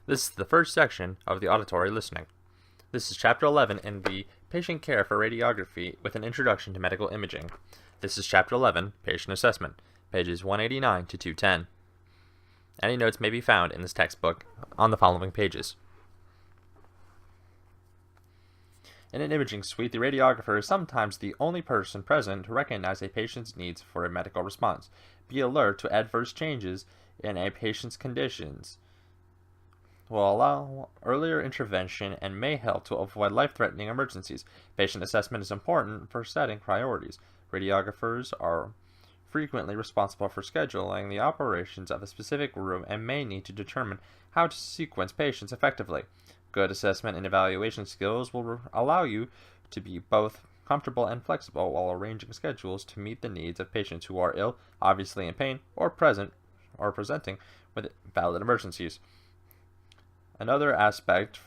This is the first section of the auditory listening. This is Chapter 11 in the Patient Care for Radiography with an Introduction to Medical Imaging. This is Chapter 11, Patient Assessment, pages 189 to 210. Any notes may be found in this textbook on the following pages. In an imaging suite, the radiographer is sometimes the only person present to recognize a patient's needs for a medical response, be alert to adverse changes in a patient's conditions, will allow earlier intervention, and may help to avoid life-threatening emergencies. Patient assessment is important for setting priorities. Radiographers are frequently responsible for scheduling the operations of a specific room and may need to determine how to sequence patients effectively. Good assessment and evaluation skills will allow you to be both comfortable and flexible while arranging schedules to meet the needs of patients who are ill, obviously in pain, or presenting with valid emergencies. Another aspect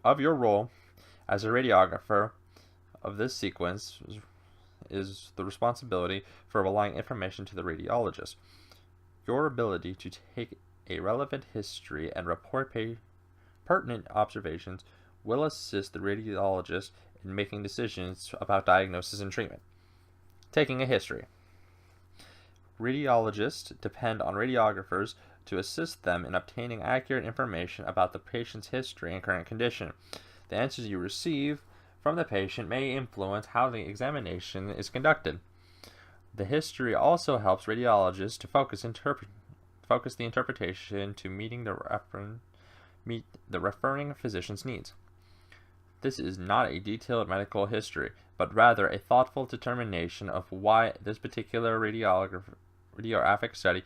of your role as a radiographer of this sequence is the responsibility for relaying information to the radiologist. Your ability to take a relevant history and report pertinent observations will assist the radiologist in making decisions about diagnosis and treatment. Taking a history. Radiologists depend on radiographers to assist them in obtaining accurate information about the patient's history and current condition. The answers you receive from the patient may influence how the examination is conducted. The history also helps radiologists to focus the interpretation to meet the referring physician's needs. This is not a detailed medical history, but rather a thoughtful determination of why this particular radiographic study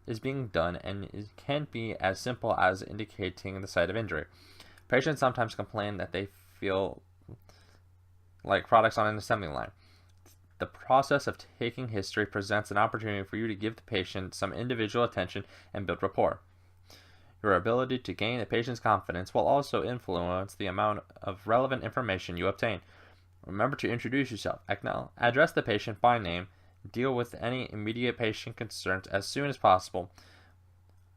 is being done, and it can be as simple as indicating the site of injury. Patients sometimes complain that they feel like products on an assembly line. The process of taking history presents an opportunity for you to give the patient some individual attention and build rapport. Your ability to gain the patient's confidence will also influence the amount of relevant information you obtain. Remember to introduce yourself, address the patient by name, deal with any immediate patient concerns as soon as possible.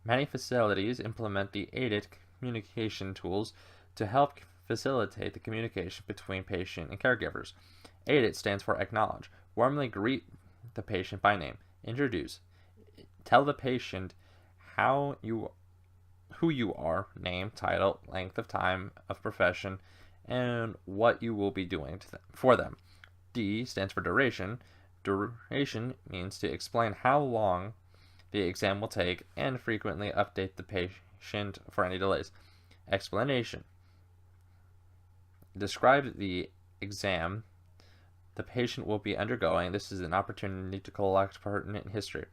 Many facilities implement the aided communication tools to help facilitate the communication between patient and caregivers. AIDIT stands for acknowledge. Warmly greet the patient by name. Introduce. Tell the patient who you are, name, title, length of time of profession, and what you will be doing for them. D stands for duration. Duration means to explain how long the exam will take and frequently update the patient for any delays. Explanation. Describe the exam the patient will be undergoing. This is an opportunity to collect pertinent history.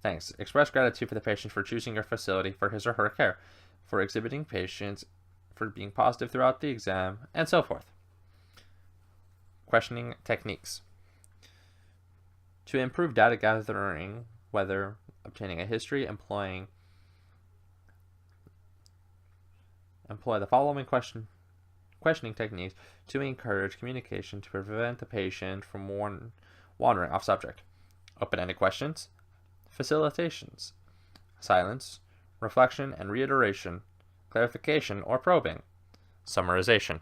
Thanks. Express gratitude for the patient for choosing your facility for his or her care, for exhibiting patience, for being positive throughout the exam, and so forth. Questioning techniques. To improve data gathering, whether obtaining a history, employ the following questioning techniques to encourage communication to prevent the patient from wandering off subject. Open-ended questions, facilitations, silence, reflection and reiteration, clarification or probing, summarization.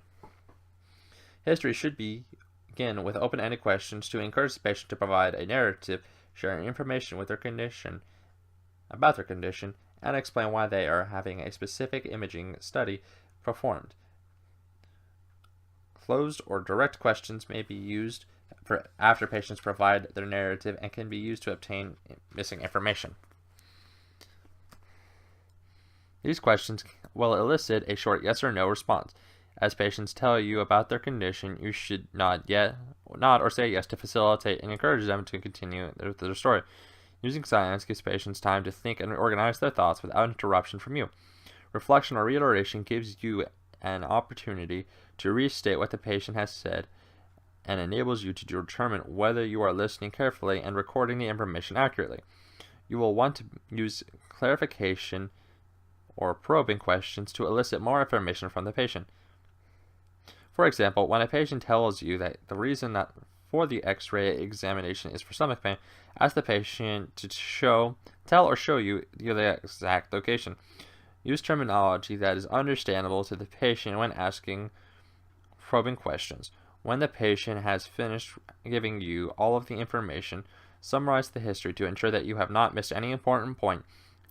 History should begin with open-ended questions to encourage the patient to provide a narrative, sharing information with about their condition, and explain why they are having a specific imaging study performed. Closed or direct questions may be used after patients provide their narrative and can be used to obtain missing information. These questions will elicit a short yes or no response. As patients tell you about their condition, you should nod or say yes to facilitate and encourage them to continue their story. Using silence gives patients time to think and organize their thoughts without interruption from you. Reflection or reiteration gives you an opportunity to restate what the patient has said and enables you to determine whether you are listening carefully and recording the information accurately. You will want to use clarification or probing questions to elicit more information from the patient. For example, when a patient tells you that the reason for the X-ray examination is for stomach pain, ask the patient to tell or show you the exact location. Use terminology that is understandable to the patient when asking probing questions. When the patient has finished giving you all of the information, summarize the history to ensure that you have not missed any important point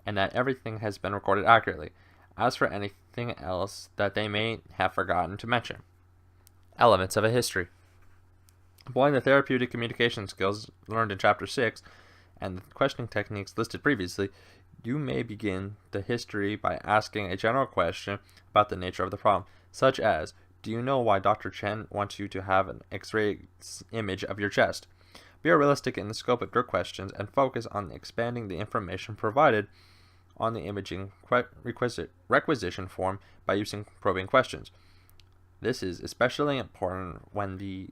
and that everything has been recorded accurately. As for anything else that they may have forgotten to mention. Elements of a history. Employing the therapeutic communication skills learned in Chapter 6 and the questioning techniques listed previously, you may begin the history by asking a general question about the nature of the problem, such as, do you know why Dr. Chen wants you to have an X-ray image of your chest? Be realistic in the scope of your questions and focus on expanding the information provided on the imaging requisition form by using probing questions. This is especially important when the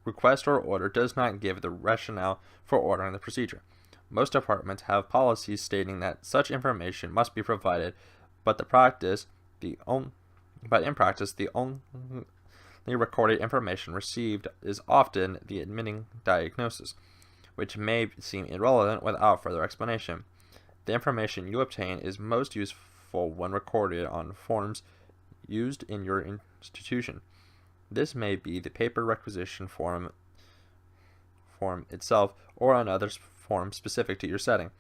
request or order does not give the rationale for ordering the procedure. Most departments have policies stating that such information must be provided, but in practice, the only recorded information received is often the admitting diagnosis, which may seem irrelevant without further explanation. The information you obtain is most useful when recorded on forms used in your institution. This may be the paper requisition form itself or another form specific to your setting.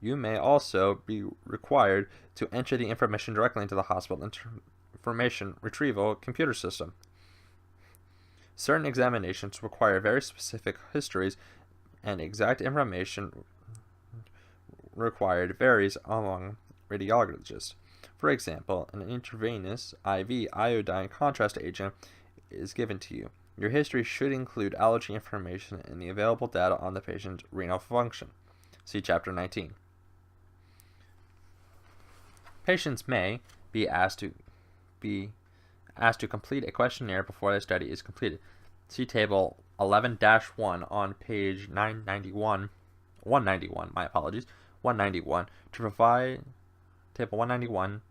You may also be required to enter the information directly into the hospital information retrieval computer system. Certain examinations require very specific histories, and exact information required varies among radiologists. For example, an intravenous IV iodine contrast agent is given to you. Your history should include allergy information and the available data on the patient's renal function. See Chapter 19. Patients may be asked to complete a questionnaire before the study is completed. See Table 11-1 on page 191, my apologies, 191, to provide Table 191,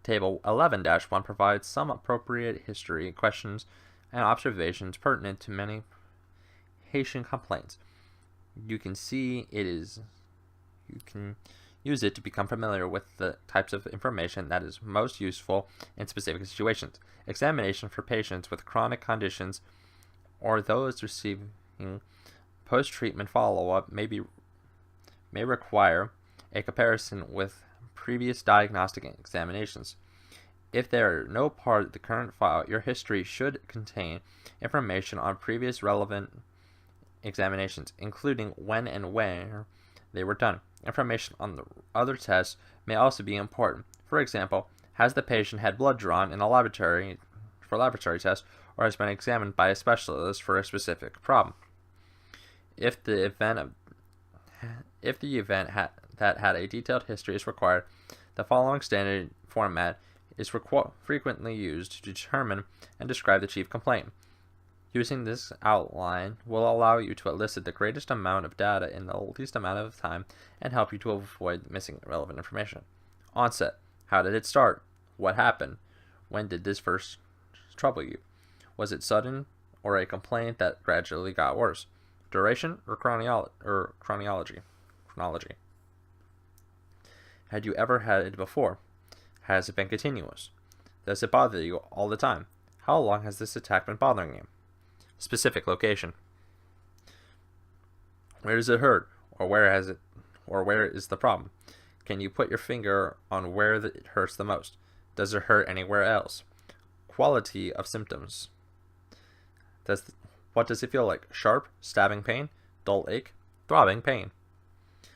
Table 11-1 provides some appropriate history, questions, and observations pertinent to many patient complaints. You can use it to become familiar with the types of information that is most useful in specific situations. Examination for patients with chronic conditions or those receiving post-treatment follow-up may require a comparison with previous diagnostic examinations. If there are no part of the current file, your history should contain information on previous relevant examinations, including when and where they were done. Information on the other tests may also be important. For example, has the patient had blood drawn in a laboratory for laboratory tests, or has been examined by a specialist for a specific problem? If the event that had a detailed history is required, the following standard format is frequently used to determine and describe the chief complaint. Using this outline will allow you to elicit the greatest amount of data in the least amount of time and help you to avoid missing relevant information. Onset. How did it start? What happened? When did this first trouble you? Was it sudden or a complaint that gradually got worse? Duration or chronology? Had you ever had it before? Has it been continuous? Does it bother you all the time? How long has this attack been bothering you? Specific location. Where does it hurt, or where is the problem? Can you put your finger on where it hurts the most? Does it hurt anywhere else? Quality of symptoms. What does it feel like? Sharp, stabbing pain, dull ache, throbbing pain.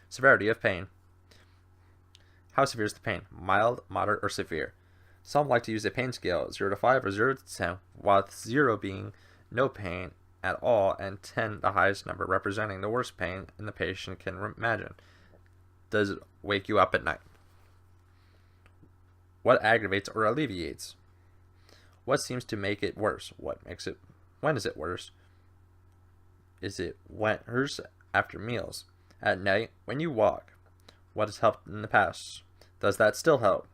Severity of pain. How severe is the pain? Mild, moderate, or severe? Some like to use a pain scale 0 to 5 or 0 to 10, with 0 being no pain at all and 10 the highest number, representing the worst pain the patient can imagine. Does it wake you up at night? What aggravates or alleviates? What seems to make it worse? When is it worse? Is it worse after meals? At night, when you walk? What has helped in the past? Does that still help?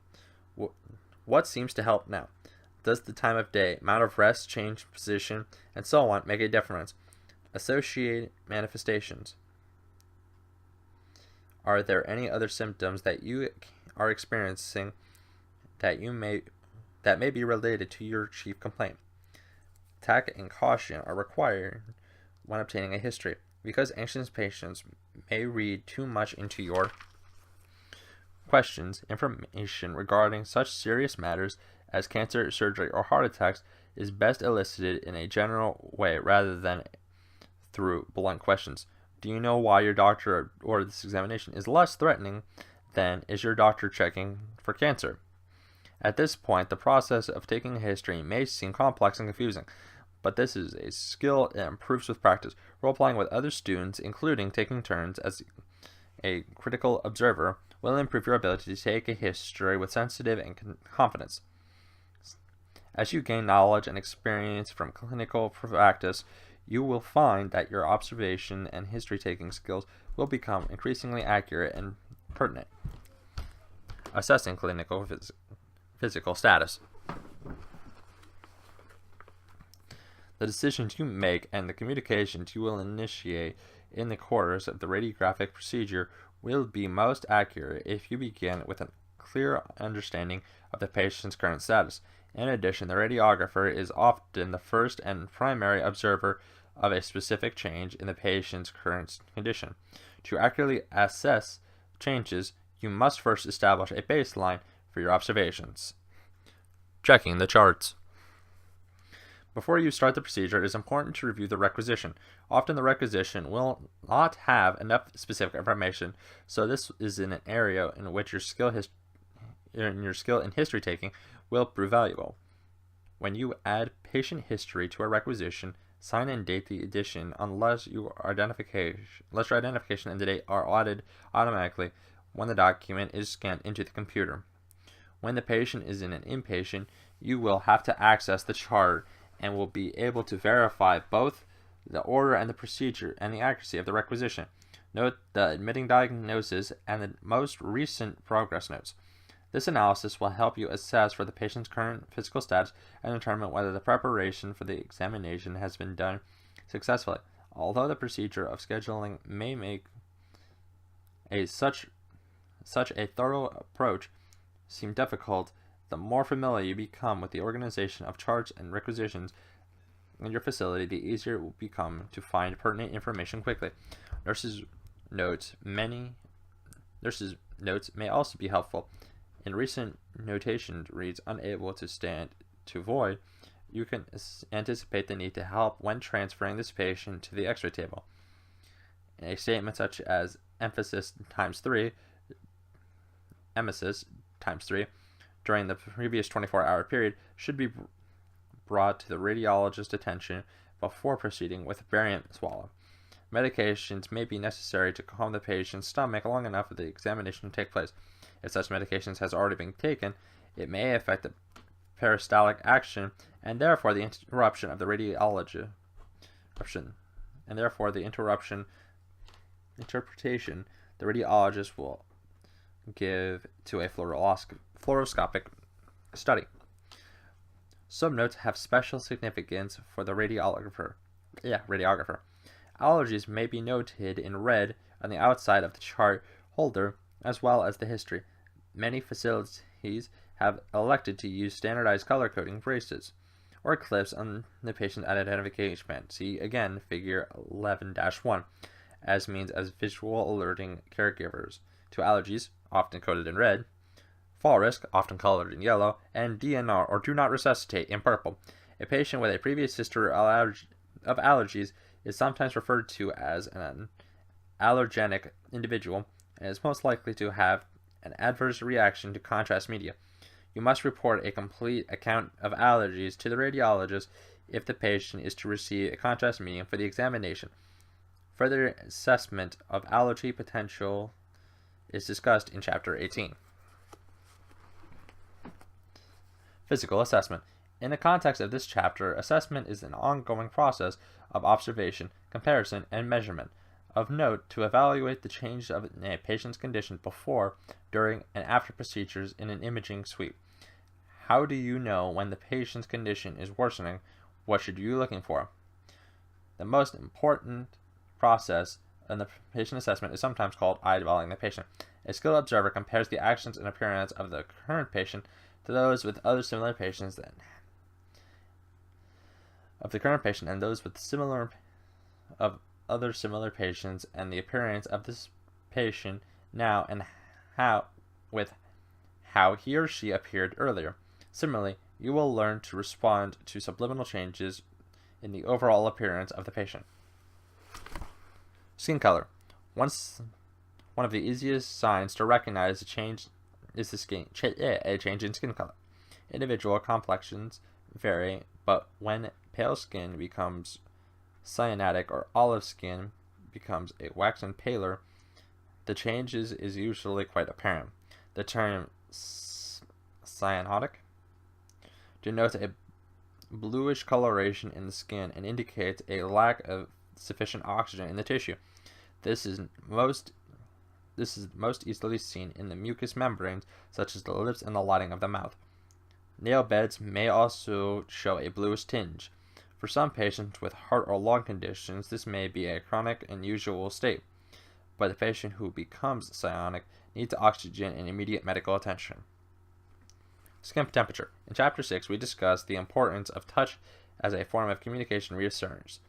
What seems to help now? Does the time of day, amount of rest, change position, and so on make a difference? Associated manifestations. Are there any other symptoms that you are experiencing that may be related to your chief complaint. Tact and caution are required when obtaining a history, because anxious patients may read too much into your questions. Information regarding such serious matters as cancer, surgery, or heart attacks is best elicited in a general way rather than through blunt questions. Do you know why your doctor or this examination is less threatening than is your doctor checking for cancer? At this point, the process of taking a history may seem complex and confusing, but this is a skill that improves with practice. Role-playing with other students, including taking turns as a critical observer, will improve your ability to take a history with sensitive and confidence. As you gain knowledge and experience from clinical practice, you will find that your observation and history-taking skills will become increasingly accurate and pertinent. Assessing clinical physical status. The decisions you make and the communications you will initiate in the course of the radiographic procedure will be most accurate if you begin with a clear understanding of the patient's current status. In addition, the radiographer is often the first and primary observer of a specific change in the patient's current condition. To accurately assess changes, you must first establish a baseline for your observations. Checking the charts. Before you start the procedure, it is important to review the requisition. Often the requisition will not have enough specific information, so this is in an area in which your skill in history taking will prove valuable. When you add patient history to a requisition, sign and date the addition unless your identification and the date are audited automatically when the document is scanned into the computer. When the patient is in an inpatient, you will have to access the chart and will be able to verify both the order and the procedure and the accuracy of the requisition. Note the admitting diagnosis and the most recent progress notes. This analysis will help you assess for the patient's current physical status and determine whether the preparation for the examination has been done successfully. Although the procedure of scheduling may make such a thorough approach seem difficult, the more familiar you become with the organization of charts and requisitions in your facility, the easier it will become to find pertinent information quickly. Nurses' notes may also be helpful. In recent notation reads unable to stand to void, you can anticipate the need to help when transferring this patient to the X-ray table. A statement such as emesis times 3 during the previous 24-hour period should be brought to the radiologist's attention before proceeding with barium swallow. Medications may be necessary to calm the patient's stomach long enough for the examination to take place. If such medications has already been taken, it may affect the peristaltic action and therefore the interruption of the interpretation the radiologist will give to a fluoroscopic study. Some notes have special significance for the radiographer. Allergies may be noted in red on the outside of the chart holder as well as the history. Many facilities have elected to use standardized color coding braces or clips on the patient's identification band. See again figure 11-1 as means as visual alerting caregivers to allergies, often coded in red, fall risk, often colored in yellow, and DNR or do not resuscitate in purple. A patient with a previous history of allergies is sometimes referred to as an allergenic individual and is most likely to have an adverse reaction to contrast media. You must report a complete account of allergies to the radiologist if the patient is to receive a contrast medium for the examination. Further assessment of allergy potential is discussed in Chapter 18. Physical assessment. In the context of this chapter, assessment is an ongoing process of observation, comparison, and measurement. Of note, to evaluate the change of a patient's condition before, during, and after procedures in an imaging suite. How do you know when the patient's condition is worsening? What should you be looking for? The most important process in the patient assessment is sometimes called eyeballing the patient. A skilled observer compares the actions and appearance of the current patient to those with other similar patients of the current patient and those with similar of other similar patients and the appearance of this patient now and how he or she appeared earlier. Similarly, you will learn to respond to subliminal changes in the overall appearance of the patient. Skin color. One of the easiest signs to recognize a change is a change in skin color. Individual complexions vary, but when pale skin becomes cyanic or olive skin becomes a waxen paler, the changes is usually quite apparent. The term cyanotic denotes a bluish coloration in the skin and indicates a lack of sufficient oxygen in the tissue. This is most easily seen in the mucous membranes, such as the lips and the lining of the mouth. Nail beds may also show a bluish tinge. For some patients with heart or lung conditions, this may be a chronic and usual state, but the patient who becomes cyanic needs oxygen and immediate medical attention. Skin temperature. In Chapter 6, we discussed the importance of touch as a form of communication reassurance.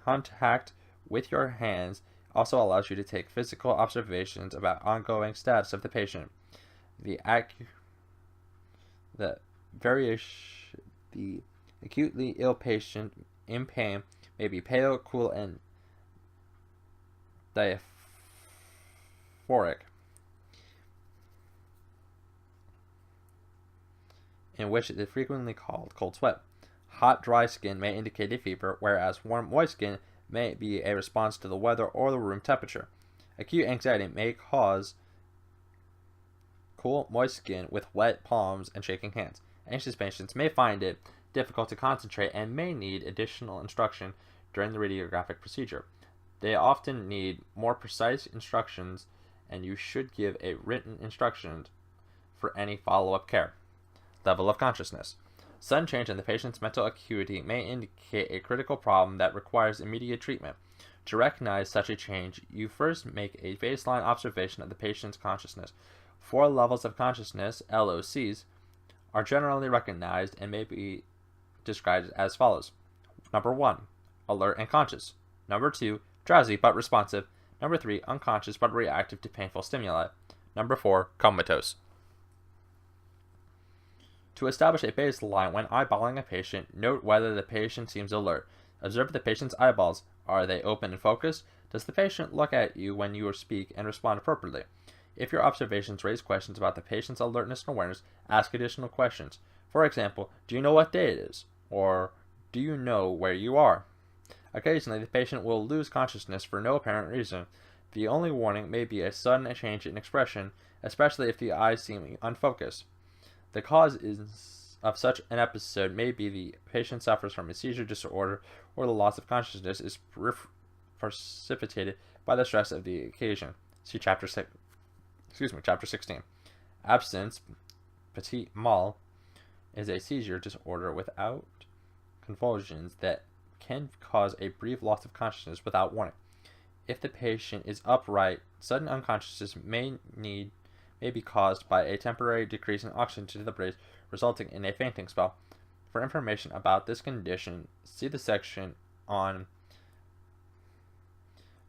Contact with your hands also allows you to take physical observations about ongoing status of the patient. The acutely ill patient in pain may be pale, cool, and diaphoric. In which it is frequently called cold sweat. Hot, dry skin may indicate a fever, whereas warm, moist skin may be a response to the weather or the room temperature. Acute anxiety may cause cool, moist skin with wet palms and shaking hands. Anxious patients may find it difficult to concentrate and may need additional instruction during the radiographic procedure. They often need more precise instructions, and you should give a written instruction for any follow-up care. Level of consciousness. Sudden change in the patient's mental acuity may indicate a critical problem that requires immediate treatment. To recognize such a change, you first make a baseline observation of the patient's consciousness. 4 levels of consciousness, LOCs, are generally recognized and may be described as follows. Number 1, alert and conscious. Number 2, drowsy but responsive. Number 3, unconscious but reactive to painful stimuli. Number 4, comatose. To establish a baseline when eyeballing a patient, note whether the patient seems alert. Observe the patient's eyeballs. Are they open and focused? Does the patient look at you when you speak and respond appropriately? If your observations raise questions about the patient's alertness and awareness, ask additional questions. For example, do you know what day it is? Or do you know where you are? Occasionally, the patient will lose consciousness for no apparent reason. The only warning may be a sudden change in expression, especially if the eyes seem unfocused. The cause of such an episode may be the patient suffers from a seizure disorder or the loss of consciousness is precipitated by the stress of the occasion. See Chapter 16. Absence, petit mal, is a seizure disorder without convulsions that can cause a brief loss of consciousness without warning. If the patient is upright, sudden unconsciousness may be caused by a temporary decrease in oxygen to the brain, resulting in a fainting spell. For information about this condition, see the section on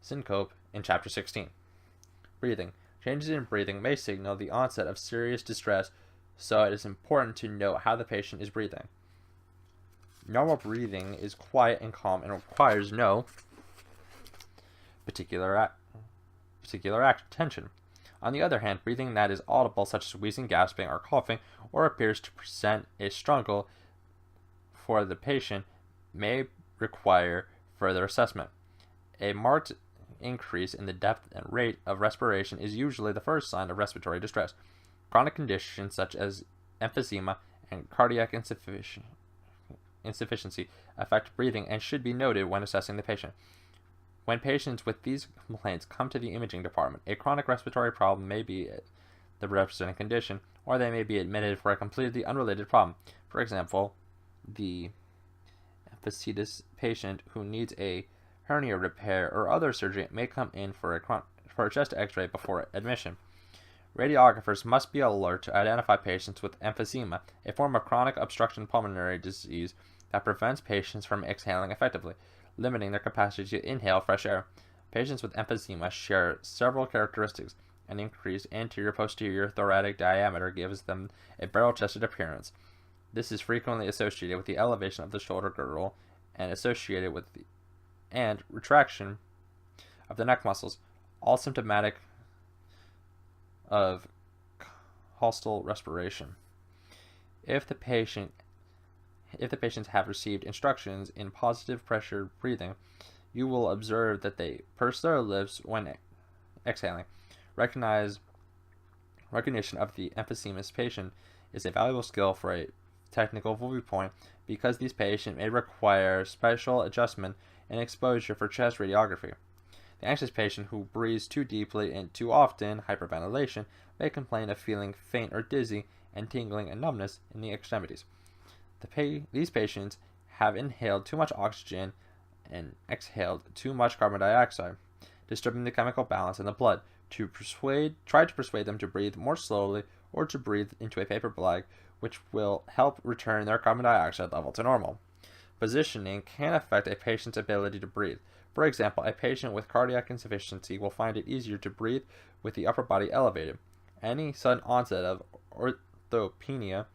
syncope in Chapter 16. Breathing. Changes in breathing may signal the onset of serious distress, so it is important to note how the patient is breathing. Normal breathing is quiet and calm and requires no particular attention. On the other hand, breathing that is audible, such as wheezing, gasping, or coughing, or appears to present a struggle for the patient, may require further assessment. A marked increase in the depth and rate of respiration is usually the first sign of respiratory distress. Chronic conditions such as emphysema and cardiac insufficiency affect breathing and should be noted when assessing the patient. When patients with these complaints come to the imaging department, a chronic respiratory problem may be the represented condition, or they may be admitted for a completely unrelated problem. For example, the emphysema patient who needs a hernia repair, or other surgery may come in for a chest x-ray before admission. Radiographers must be alert to identify patients with emphysema, a form of chronic obstructive pulmonary disease that prevents patients from exhaling effectively, limiting their capacity to inhale fresh air. Patients with emphysema share several characteristics. An increased anterior-posterior thoracic diameter gives them a barrel-chested appearance. This is frequently associated with the elevation of the shoulder girdle and associated with and retraction of the neck muscles, all symptomatic of hostile respiration. If the patients have received instructions in positive pressure breathing, you will observe that they purse their lips when exhaling. Recognition of the emphysematous patient is a valuable skill for a technical viewpoint because these patients may require special adjustment and exposure for chest radiography. The anxious patient who breathes too deeply and too often, hyperventilation, may complain of feeling faint or dizzy and tingling and numbness in the extremities. These patients have inhaled too much oxygen and exhaled too much carbon dioxide, disturbing the chemical balance in the blood. Try to persuade them to breathe more slowly or to breathe into a paper bag, which will help return their carbon dioxide level to normal. Positioning can affect a patient's ability to breathe. For example, a patient with cardiac insufficiency will find it easier to breathe with the upper body elevated. Any sudden onset of orthopnea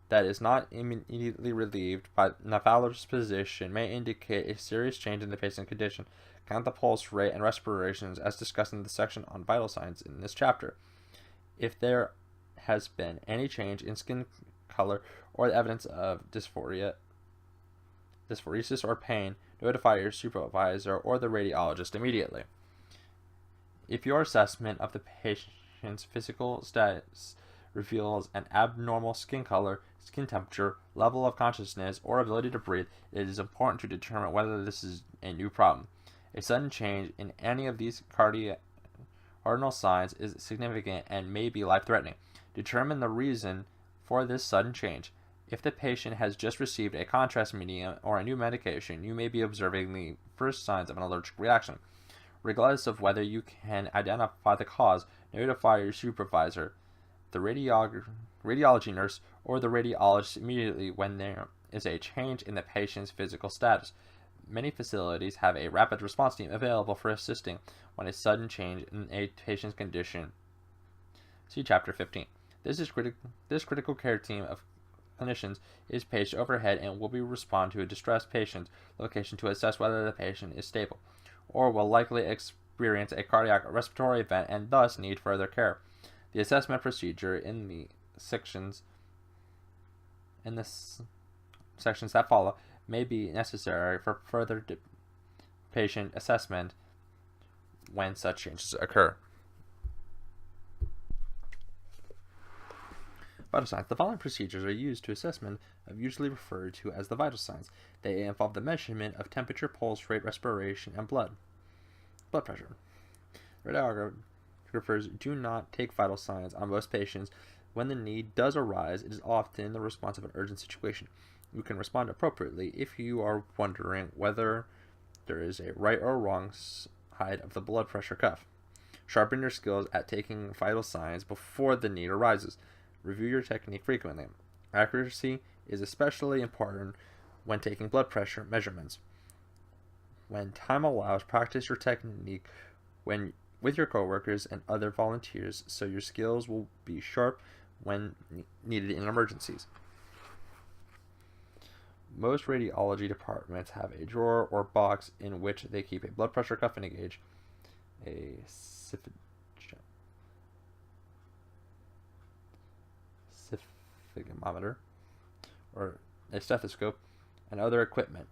that is not immediately relieved by Naphaler's position may indicate a serious change in the patient's condition. Count the pulse rate and respirations as discussed in the section on vital signs in this chapter. If there has been any change in skin color or evidence of dysphoresis or pain, notify your supervisor or the radiologist immediately. If your assessment of the patient's physical status reveals an abnormal skin color, skin temperature, level of consciousness, or ability to breathe, it is important to determine whether this is a new problem. A sudden change in any of these cardinal signs is significant and may be life-threatening. Determine the reason for this sudden change. If the patient has just received a contrast medium or a new medication, you may be observing the first signs of an allergic reaction. Regardless of whether you can identify the cause, notify your supervisor, the radiology nurse, or the radiologist immediately when there is a change in the patient's physical status. Many facilities have a rapid response team available for assisting when a sudden change in a patient's condition. See Chapter 15. This critical care team of clinicians is paged overhead and will respond to a distressed patient's location to assess whether the patient is stable or will likely experience a cardiac or respiratory event and thus need further care. The assessment procedure in the sections that follow may be necessary for further patient assessment when such changes occur. Vital signs. The following procedures are used to assessment of usually referred to as the vital signs. They involve the measurement of temperature, pulse rate, respiration, and blood pressure. Radiographers do not take vital signs on most patients. When the need does arise, it is often the response of an urgent situation. You can respond appropriately if you are wondering whether there is a right or wrong side of the blood pressure cuff. Sharpen your skills at taking vital signs before the need arises. Review your technique frequently. Accuracy is especially important when taking blood pressure measurements. When time allows, practice your technique with your coworkers and other volunteers so your skills will be sharp when needed in emergencies. Most radiology departments have a drawer or box in which they keep a blood pressure cuff and a gauge, a sphygmometer, or a stethoscope, and other equipment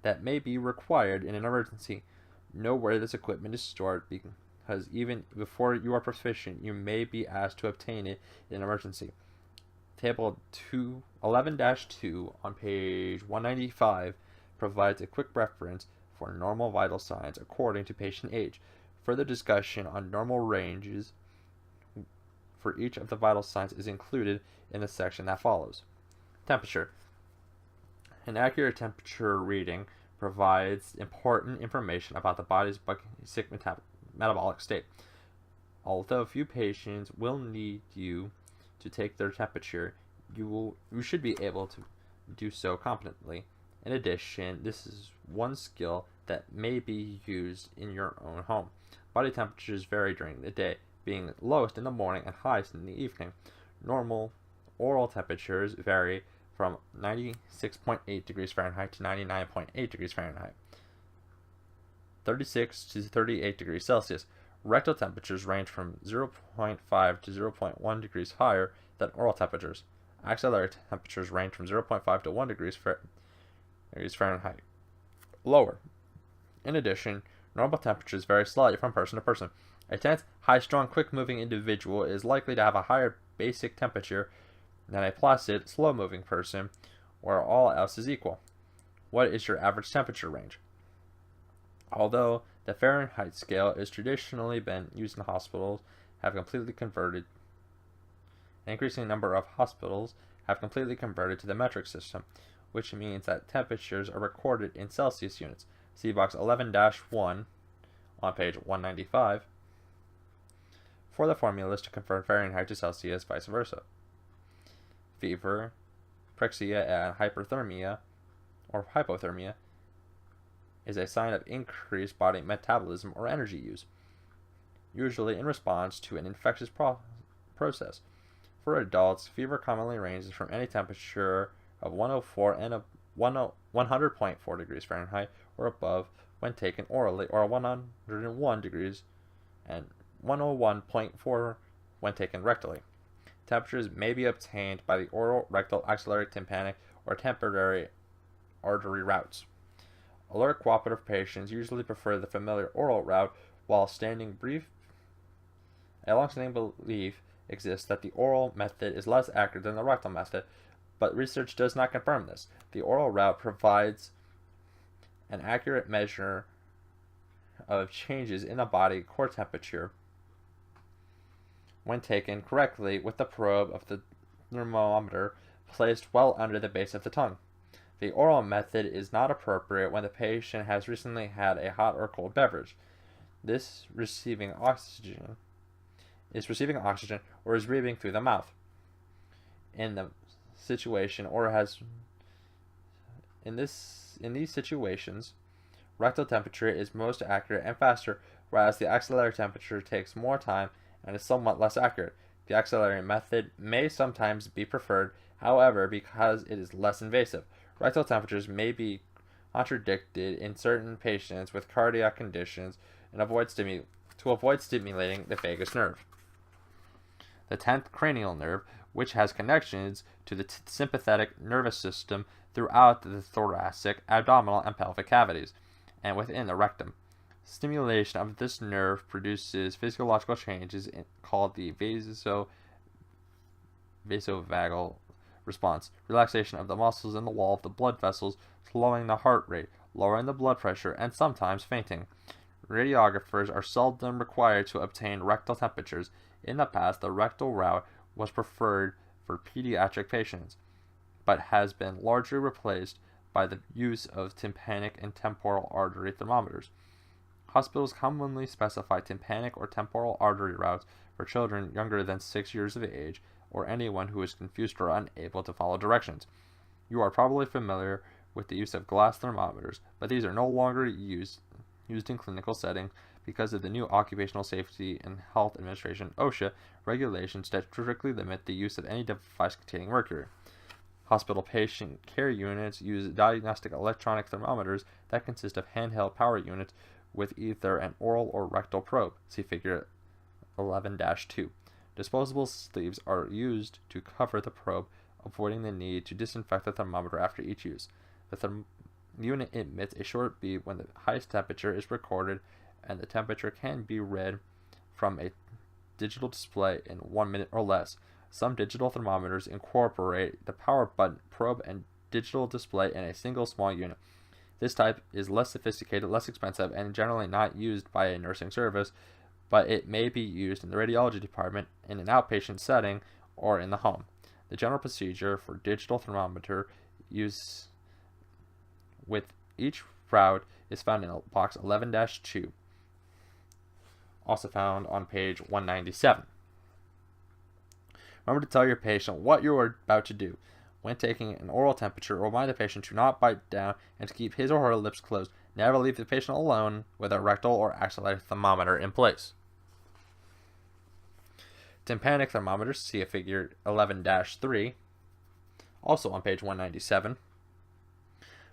that may be required in an emergency. Know where this equipment is stored because even before you are proficient, you may be asked to obtain it in an emergency. Table 11-2 on page 195 provides a quick reference for normal vital signs according to patient age. Further discussion on normal ranges for each of the vital signs is included in the section that follows. Temperature. An accurate temperature reading provides important information about the body's basic metabolic state. Although few patients will need you to take their temperature, you should be able to do so competently. In addition, this is one skill that may be used in your own home. Body temperatures vary during the day, being lowest in the morning and highest in the evening. Normal oral temperatures vary from 96.8 degrees Fahrenheit to 99.8 degrees Fahrenheit, 36 to 38 degrees Celsius. Rectal temperatures range from 0.5 to 0.1 degrees higher than oral temperatures. Axillary temperatures range from 0.5 to 1 degrees Fahrenheit lower. In addition, normal temperatures vary slightly from person to person. A tense, high-strung, quick-moving individual is likely to have a higher basic temperature than a placid, slow-moving person, where all else is equal. What is your average temperature range? Although the Fahrenheit scale is traditionally been used in hospitals, an increasing number of hospitals have completely converted to the metric system, which means that temperatures are recorded in Celsius units. See box 11-1 on page 195 for the formulas to convert Fahrenheit to Celsius, vice versa. Fever, pyrexia, and hyperthermia or hypothermia is a sign of increased body metabolism or energy use, usually in response to an infectious process. For adults, fever commonly ranges from any temperature of 104 and 100.4 degrees Fahrenheit or above when taken orally, or 101 degrees and 101.4 when taken rectally. Temperatures may be obtained by the oral, rectal, axillary, tympanic, or temporary artery routes. Alert cooperative patients usually prefer the familiar oral route, while a long-standing belief exists that the oral method is less accurate than the rectal method, but research does not confirm this. The oral route provides an accurate measure of changes in the body core temperature when taken correctly with the probe of the thermometer placed well under the base of the tongue. The oral method is not appropriate when the patient has recently had a hot or cold beverage. Is receiving oxygen or is breathing through the mouth. In these situations, rectal temperature is most accurate and faster, whereas the axillary temperature takes more time and is somewhat less accurate. The axillary method may sometimes be preferred, however, because it is less invasive. Rectal temperatures may be contradicted in certain patients with cardiac conditions and to avoid stimulating the vagus nerve. The 10th cranial nerve, which has connections to the sympathetic nervous system throughout the thoracic, abdominal, and pelvic cavities, and within the rectum. Stimulation of this nerve produces physiological changes called the vasovagal response, relaxation of the muscles in the wall of the blood vessels, slowing the heart rate, lowering the blood pressure, and sometimes fainting. Radiographers are seldom required to obtain rectal temperatures. In the past, the rectal route was preferred for pediatric patients, but has been largely replaced by the use of tympanic and temporal artery thermometers. Hospitals commonly specify tympanic or temporal artery routes for children younger than 6 years of age, or anyone who is confused or unable to follow directions. You are probably familiar with the use of glass thermometers, but these are no longer used in clinical settings because of the new Occupational Safety and Health Administration (OSHA) regulations that strictly limit the use of any device containing mercury. Hospital patient care units use diagnostic electronic thermometers that consist of handheld power units with either an oral or rectal probe. See figure 11-2. Disposable sleeves are used to cover the probe, avoiding the need to disinfect the thermometer after each use. The unit emits a short beep when the highest temperature is recorded, and the temperature can be read from a digital display in 1 minute or less. Some digital thermometers incorporate the power button, probe, and digital display in a single small unit. This type is less sophisticated, less expensive, and generally not used by a nursing service, but it may be used in the radiology department, in an outpatient setting, or in the home. The general procedure for digital thermometer use with each sprout is found in box 11-2, also found on page 197. Remember to tell your patient what you are about to do. When taking an oral temperature, remind the patient to not bite down and to keep his or her lips closed. Never leave the patient alone with a rectal or axillary thermometer in place. Tympanic thermometers, see a figure 11-3, also on page 197.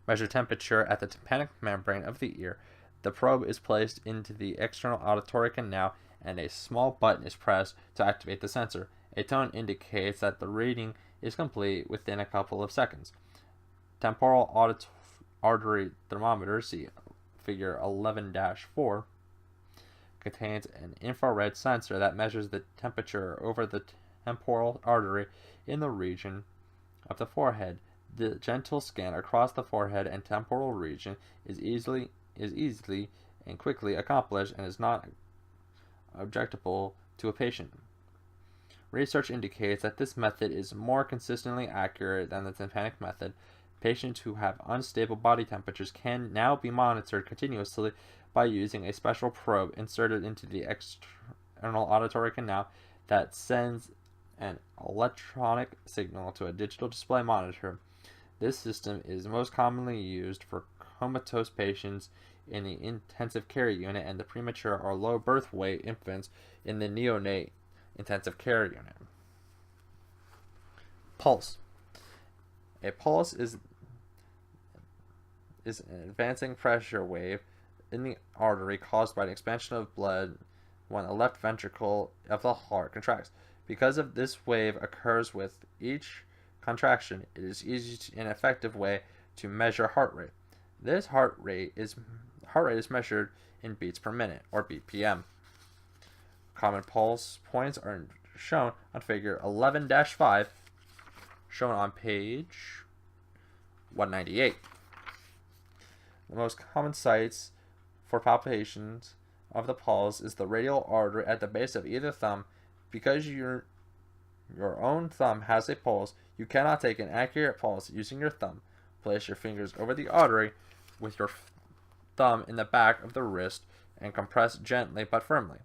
Measure temperature at the tympanic membrane of the ear. The probe is placed into the external auditory canal and a small button is pressed to activate the sensor. A tone indicates that the reading is complete within a couple of seconds. Temporal artery thermometer, see figure 11-4, contains an infrared sensor that measures the temperature over the temporal artery in the region of the forehead. The gentle scan across the forehead and temporal region is easily and quickly accomplished and is not objectable to a patient. Research indicates that this method is more consistently accurate than the tympanic method. Patients who have unstable body temperatures can now be monitored continuously by using a special probe inserted into the external auditory canal that sends an electronic signal to a digital display monitor. This system is most commonly used for comatose patients in the intensive care unit and the premature or low birth weight infants in the neonate intensive care unit. Pulse. A pulse is an advancing pressure wave in the artery caused by an expansion of blood when the left ventricle of the heart contracts. Because of this wave occurs with each contraction, it is easy and effective way to measure heart rate. This heart rate is measured in beats per minute, or BPM. Common pulse points are shown on figure 11-5, shown on page 198. The most common sites for palpations of the pulse is the radial artery at the base of either thumb. Because your own thumb has a pulse, you cannot take an accurate pulse using your thumb. Place your fingers over the artery with your thumb in the back of the wrist and compress gently but firmly.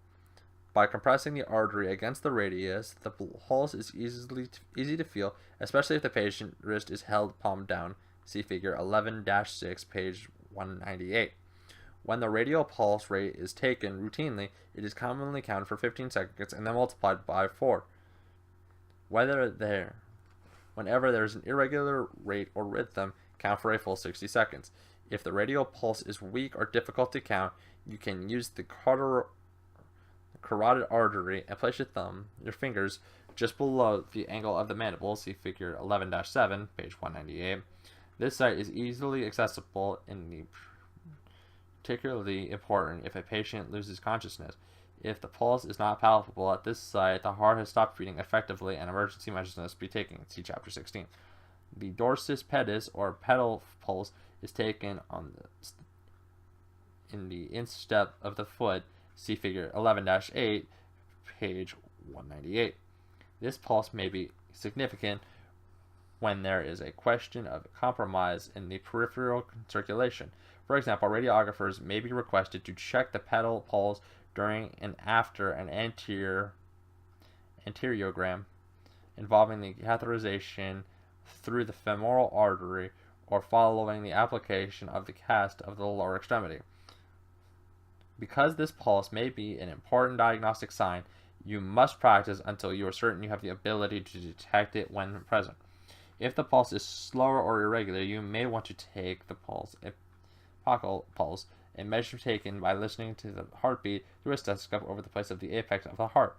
By compressing the artery against the radius, the pulse is easy to feel, especially if the patient's wrist is held palm down. See figure 11-6, page 198. When the radial pulse rate is taken routinely, it is commonly counted for 15 seconds and then multiplied by 4. Whenever there is an irregular rate or rhythm, count for a full 60 seconds. If the radial pulse is weak or difficult to count, you can use the carotid artery and place your fingers just below the angle of the mandible. See figure 11-7, page 198. This site is easily accessible and particularly important if a patient loses consciousness. If the pulse is not palpable at this site, the heart has stopped beating effectively and emergency measures must be taken. See chapter 16. The dorsus pedis or pedal pulse is taken in the instep of the foot. See figure 11-8, page 198. This pulse may be significant when there is a question of compromise in the peripheral circulation. For example, radiographers may be requested to check the pedal pulse during and after an anteriogram involving the catheterization through the femoral artery or following the application of the cast of the lower extremity. Because this pulse may be an important diagnostic sign, you must practice until you are certain you have the ability to detect it when present. If the pulse is slower or irregular, you may want to take the pulse, epochal pulse, a measure taken by listening to the heartbeat through a stethoscope over the place of the apex of the heart.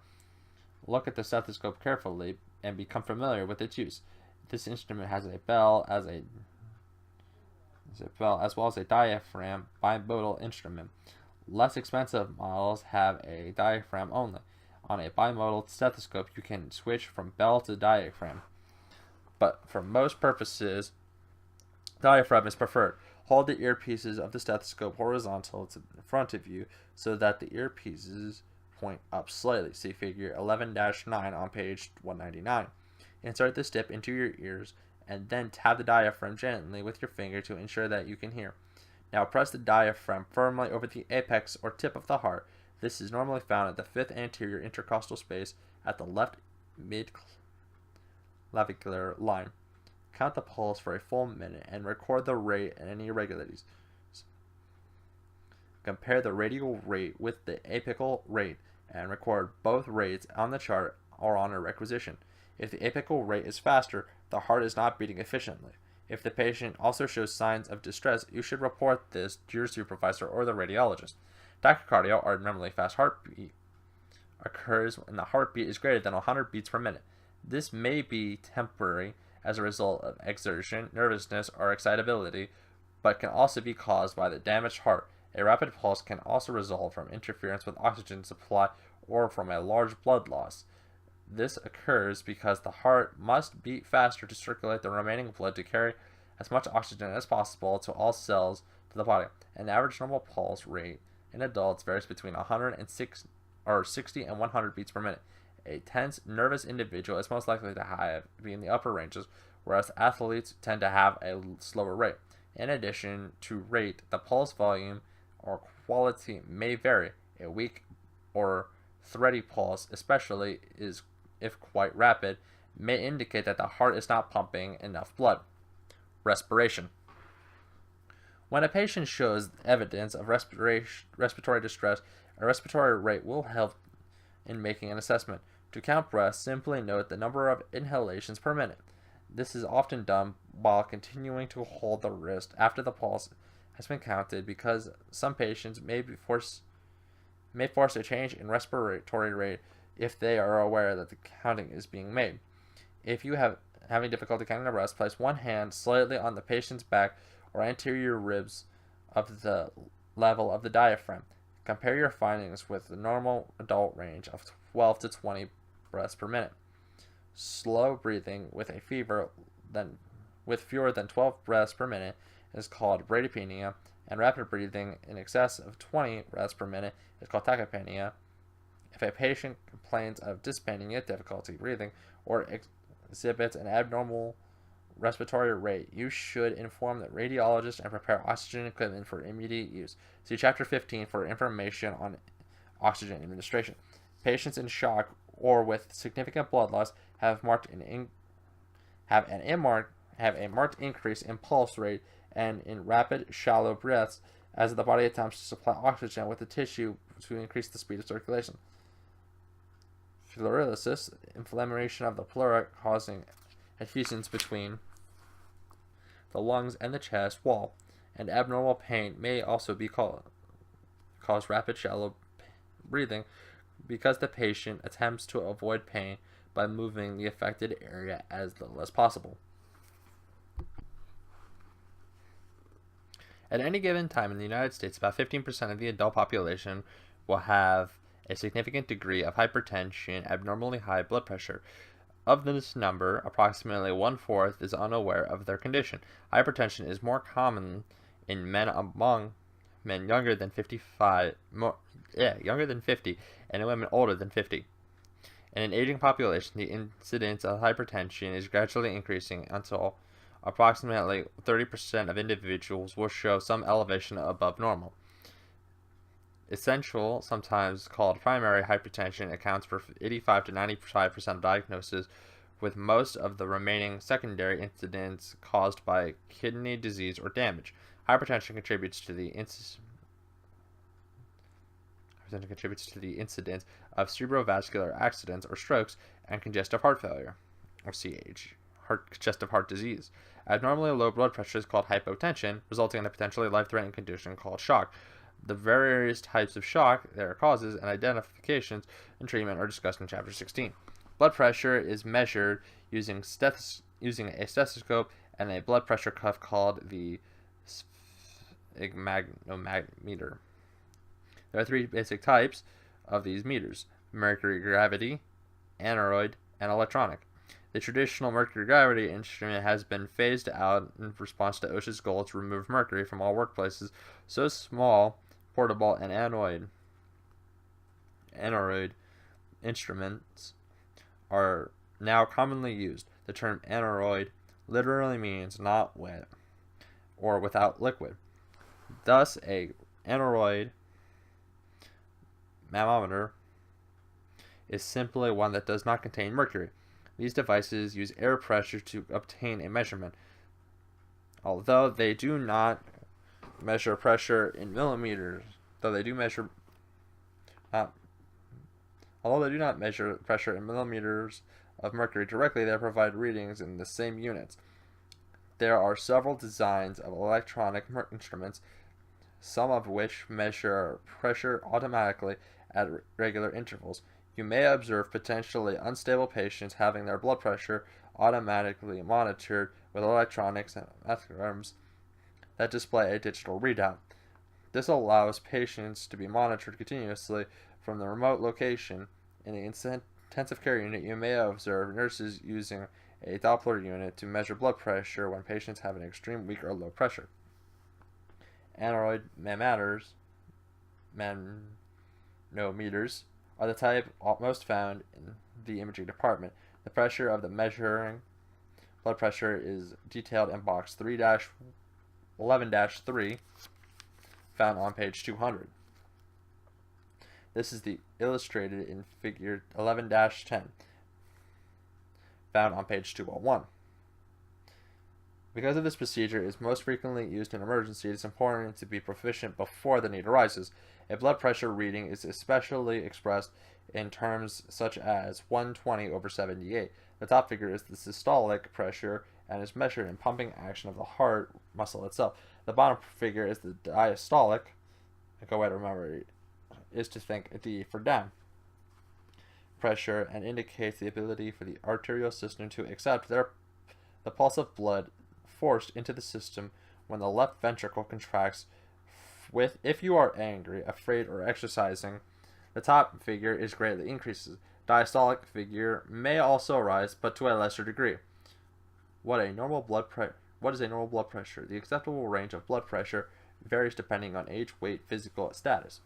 Look at the stethoscope carefully and become familiar with its use. This instrument has a bell as well as a diaphragm bimodal instrument. Less expensive models have a diaphragm only. On a bimodal stethoscope, you can switch from bell to diaphragm. But for most purposes, diaphragm is preferred. Hold the earpieces of the stethoscope horizontal to the front of you so that the earpieces point up slightly. See figure 11-9 on page 199. Insert the tip into your ears and then tap the diaphragm gently with your finger to ensure that you can hear. Now press the diaphragm firmly over the apex or tip of the heart. This is normally found at the fifth anterior intercostal space at the left mid-clavicular line. Count the pulse for a full minute and record the rate and any irregularities. Compare the radial rate with the apical rate and record both rates on the chart or on a requisition. If the apical rate is faster, the heart is not beating efficiently. If the patient also shows signs of distress, you should report this to your supervisor or the radiologist. Tachycardia, or abnormally fast heartbeat, occurs when the heartbeat is greater than 100 beats per minute. This may be temporary as a result of exertion, nervousness, or excitability, but can also be caused by the damaged heart. A rapid pulse can also result from interference with oxygen supply or from a large blood loss. This occurs because the heart must beat faster to circulate the remaining blood to carry as much oxygen as possible to all cells to the body. An average normal pulse rate in adults varies between 106 or 60 and 100 beats per minute. A tense, nervous individual is most likely to be in the upper ranges, whereas athletes tend to have a slower rate. In addition to rate, the pulse volume or quality may vary. A weak or thready pulse, especially if quite rapid, may indicate that the heart is not pumping enough blood. Respiration. When a patient shows evidence of respiratory distress, a respiratory rate will help in making an assessment. To count breaths, simply note the number of inhalations per minute. This is often done while continuing to hold the wrist after the pulse has been counted, because some patients may force a change in respiratory rate if they are aware that the counting is being made. If you have having difficulty counting the breaths, place one hand slightly on the patient's back or anterior ribs of the level of the diaphragm. Compare your findings with the normal adult range of 12 to 20 breaths per minute. Slow breathing with fewer than 12 breaths per minute is called bradypnea, and rapid breathing in excess of 20 breaths per minute is called tachypnea. If a patient complains of dyspnea, difficulty breathing, or exhibits an abnormal respiratory rate, you should inform the radiologist and prepare oxygen equipment for immediate use. See Chapter 15 for information on oxygen administration. Patients in shock or with significant blood loss have a marked increase in pulse rate and in rapid, shallow breaths as the body attempts to supply oxygen with the tissue to increase the speed of circulation. Pleurolysis, inflammation of the pleura causing effusions between the lungs and the chest wall, and abnormal pain may also be cause rapid, shallow breathing because the patient attempts to avoid pain by moving the affected area as little as possible. At any given time in the United States, about 15% of the adult population will have a significant degree of hypertension, abnormally high blood pressure. Of this number, approximately 1/4 is unaware of their condition. Hypertension is more common in men among men younger than 50, and in women older than 50. In an aging population, the incidence of hypertension is gradually increasing until approximately 30% of individuals will show some elevation above normal. Essential, sometimes called primary hypertension, accounts for 85 to 95% of diagnoses, with most of the remaining secondary incidents caused by kidney disease or damage. Hypertension contributes to the incidence of cerebrovascular accidents or strokes and congestive heart failure, or CH, congestive heart disease. Abnormally low blood pressure is called hypotension, resulting in a potentially life-threatening condition called shock. The various types of shock, their causes, and identifications and treatment are discussed in Chapter 16. Blood pressure is measured using a stethoscope and a blood pressure cuff called the sphygmomanometer. There are three basic types of these meters: mercury gravity, aneroid, and electronic. The traditional mercury gravity instrument has been phased out in response to OSHA's goal to remove mercury from all workplaces, so small, portable, and aneroid instruments are now commonly used. The term aneroid literally means not wet or without liquid. Thus, a aneroid mammometer is simply one that does not contain mercury. These devices use air pressure to obtain a measurement. Although they do not measure pressure in millimeters, although they do not measure pressure in millimeters of mercury directly, they provide readings in the same units. There are several designs of electronic instruments, some of which measure pressure automatically at regular intervals. You may observe potentially unstable patients having their blood pressure automatically monitored with electronics and algorithms that display a digital readout. This allows patients to be monitored continuously from the remote location. In the intensive care unit, you may observe nurses using a Doppler unit to measure blood pressure when patients have an extreme weak or low pressure. Aneroid manometers are the type most found in the imaging department. The pressure of the measuring blood pressure is detailed in box 3-11-3, found on page 200. This is illustrated in figure 11-10, found on page 201. Because of this procedure is most frequently used in emergency, it is important to be proficient before the need arises. A blood pressure reading is especially expressed in terms such as 120/78. The top figure is the systolic pressure and is measured in pumping action of the heart muscle itself. The bottom figure is the diastolic. A good way to remember is to think D for down pressure, and indicates the ability for the arterial system to accept the pulse of blood forced into the system when the left ventricle contracts. If you are angry, afraid, or exercising, the top figure is greatly increases. Diastolic figure may also rise, but to a lesser degree. What is a normal blood pressure? The acceptable range of blood pressure varies depending on age, weight, physical status.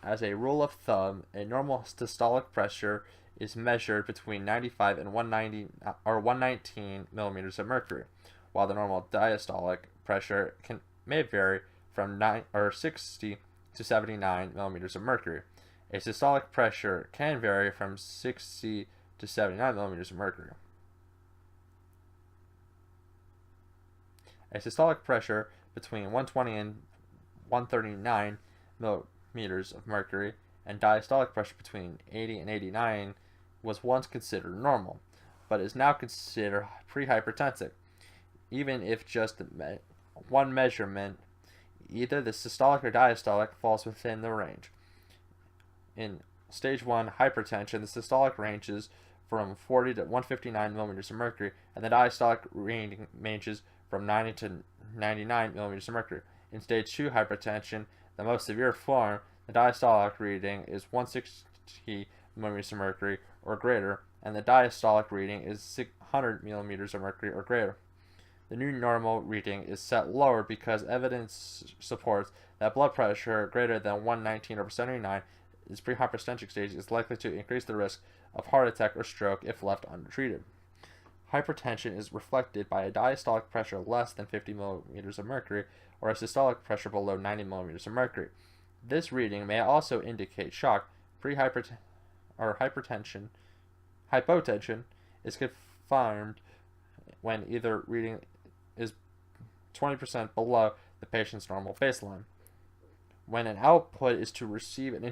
As a rule of thumb, a normal systolic pressure is measured between 95 and 119 millimeters of mercury, while the normal diastolic pressure may vary from 60 to 79 millimeters of mercury. A systolic pressure can vary from 60 to 79 millimeters of mercury. A systolic pressure between 120 and 139 millimeters of mercury and diastolic pressure between 80 and 89 was once considered normal, but is now considered prehypertensive, even if just one measurement, either the systolic or diastolic, falls within the range. In stage 1 hypertension, the systolic ranges from 40 to 159 millimeters of mercury, and the diastolic reading ranges from 90 to 99 millimeters of mercury. In stage 2 hypertension, the most severe form, the diastolic reading is 160 millimeters of mercury or greater, and the diastolic reading is 600 millimeters of mercury or greater. The new normal reading is set lower because evidence supports that blood pressure greater than 119/79 in prehypertensic stage is likely to increase the risk of heart attack or stroke if left untreated. Hypertension is reflected by a diastolic pressure less than 50 millimeters of mercury or a systolic pressure below 90 millimeters of mercury. This reading may also indicate shock. Hypotension is confirmed when either reading is 20% below the patient's normal baseline. When an output is to receive an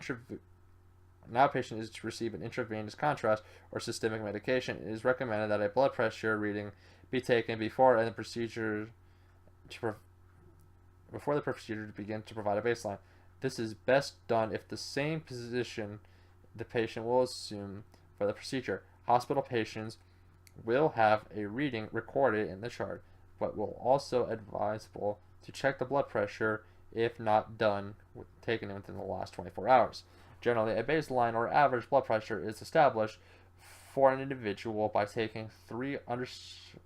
outpatient is to receive an intravenous contrast or systemic medication, it is recommended that a blood pressure reading be taken before the procedure to begin to provide a baseline. This is best done if the same position the patient will assume for the procedure. Hospital patients will have a reading recorded in the chart, but will also advisable to check the blood pressure if not taken within the last 24 hours. Generally, a baseline or average blood pressure is established for an individual by taking 3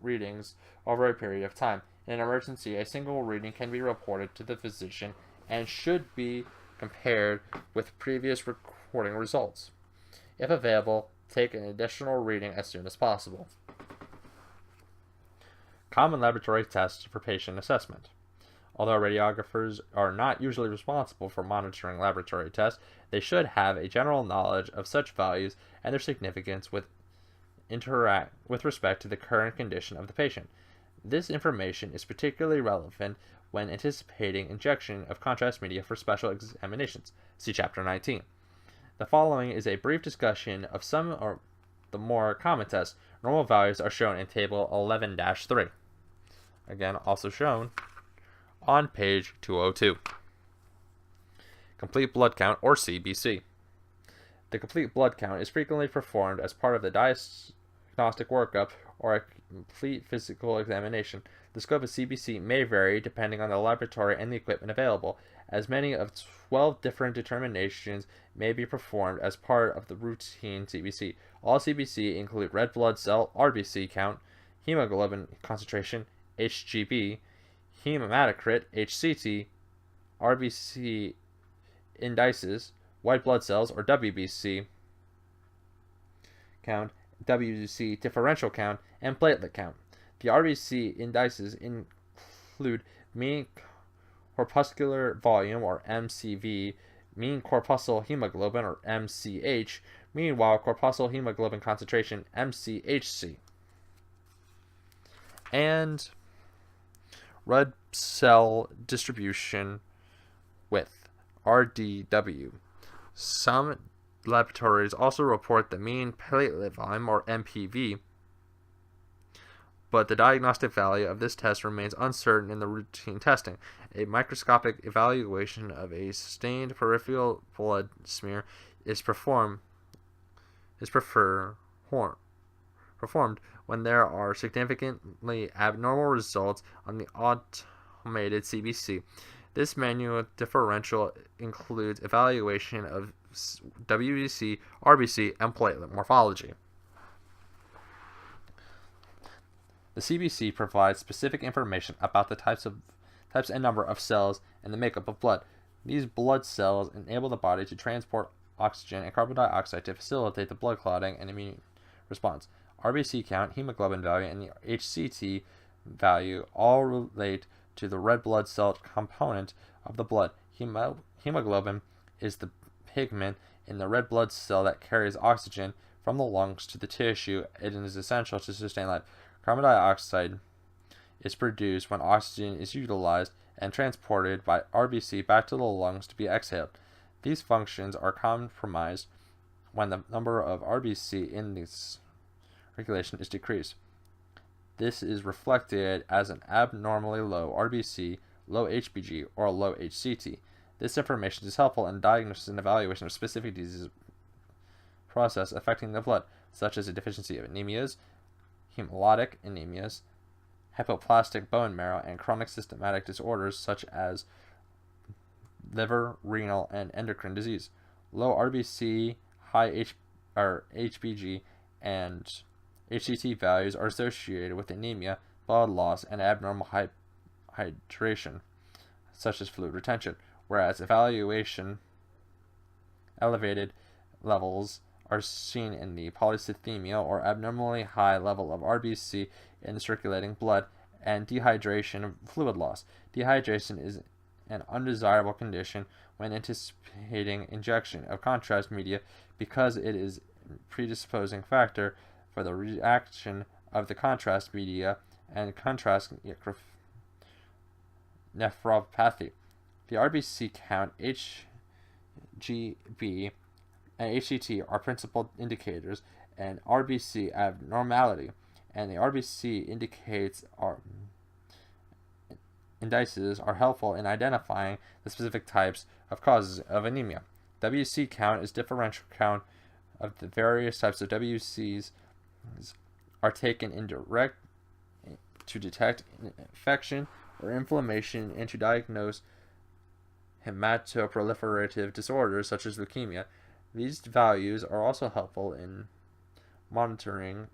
readings over a period of time. In an emergency, a single reading can be reported to the physician and should be compared with previous recording results. If available, take an additional reading as soon as possible. Common laboratory tests for patient assessment. Although radiographers are not usually responsible for monitoring laboratory tests, they should have a general knowledge of such values and their significance with respect to the current condition of the patient. This information is particularly relevant when anticipating injection of contrast media for special examinations. See Chapter 19. The following is a brief discussion of some of the more common tests. Normal values are shown in Table 11-3. Again, also shown on page 202. Complete blood count, or CBC. The complete blood count is frequently performed as part of the diagnostic workup or a complete physical examination. The scope of CBC may vary depending on the laboratory and the equipment available. As many of 12 different determinations may be performed as part of the routine CBC. All CBC include red blood cell RBC count, hemoglobin concentration HGB, hematocrit HCT, RBC indices, white blood cells or WBC count, WBC differential count, and platelet count. The RBC indices include mean corpuscular volume, or MCV, mean corpuscle hemoglobin, or MCH, meanwhile corpuscle hemoglobin concentration, MCHC, and red cell distribution width, RDW. Some laboratories also report the mean platelet volume, or MPV, but the diagnostic value of this test remains uncertain in the routine testing. A microscopic evaluation of a sustained peripheral blood smear is performed when there are significantly abnormal results on the automated CBC. This manual differential includes evaluation of WBC, RBC, and platelet morphology. The CBC provides specific information about the types and number of cells and the makeup of blood. These blood cells enable the body to transport oxygen and carbon dioxide to facilitate the blood clotting and immune response. RBC count, hemoglobin value, and the HCT value all relate to the red blood cell component of the blood. Hemoglobin is the pigment in the red blood cell that carries oxygen from the lungs to the tissue. It is essential to sustain life. Carbon dioxide is produced when oxygen is utilized and transported by RBC back to the lungs to be exhaled. These functions are compromised when the number of RBC in this circulation is decreased. This is reflected as an abnormally low RBC, low HBG, or low HCT. This information is helpful in diagnosis and evaluation of specific disease process affecting the blood, such as a deficiency of anemias, hemolytic anemias, hypoplastic bone marrow, and chronic systematic disorders such as liver, renal, and endocrine disease. Low RBC, high HBG, and HCT values are associated with anemia, blood loss, and abnormal hydration, such as fluid retention, whereas elevated levels are seen in the polycythemia, or abnormally high level of RBC in the circulating blood, and dehydration and fluid loss. Dehydration is an undesirable condition when anticipating injection of contrast media because it is a predisposing factor for the reaction of the contrast media and contrast nephropathy. The RBC count, HGB, and HCT are principal indicators, and RBC abnormality, and the RBC indices are helpful in identifying the specific types of causes of anemia. WC count is differential count of the various types of WCs are taken indirect to detect infection or inflammation and to diagnose hematoproliferative disorders such as leukemia. These values are also helpful in monitoring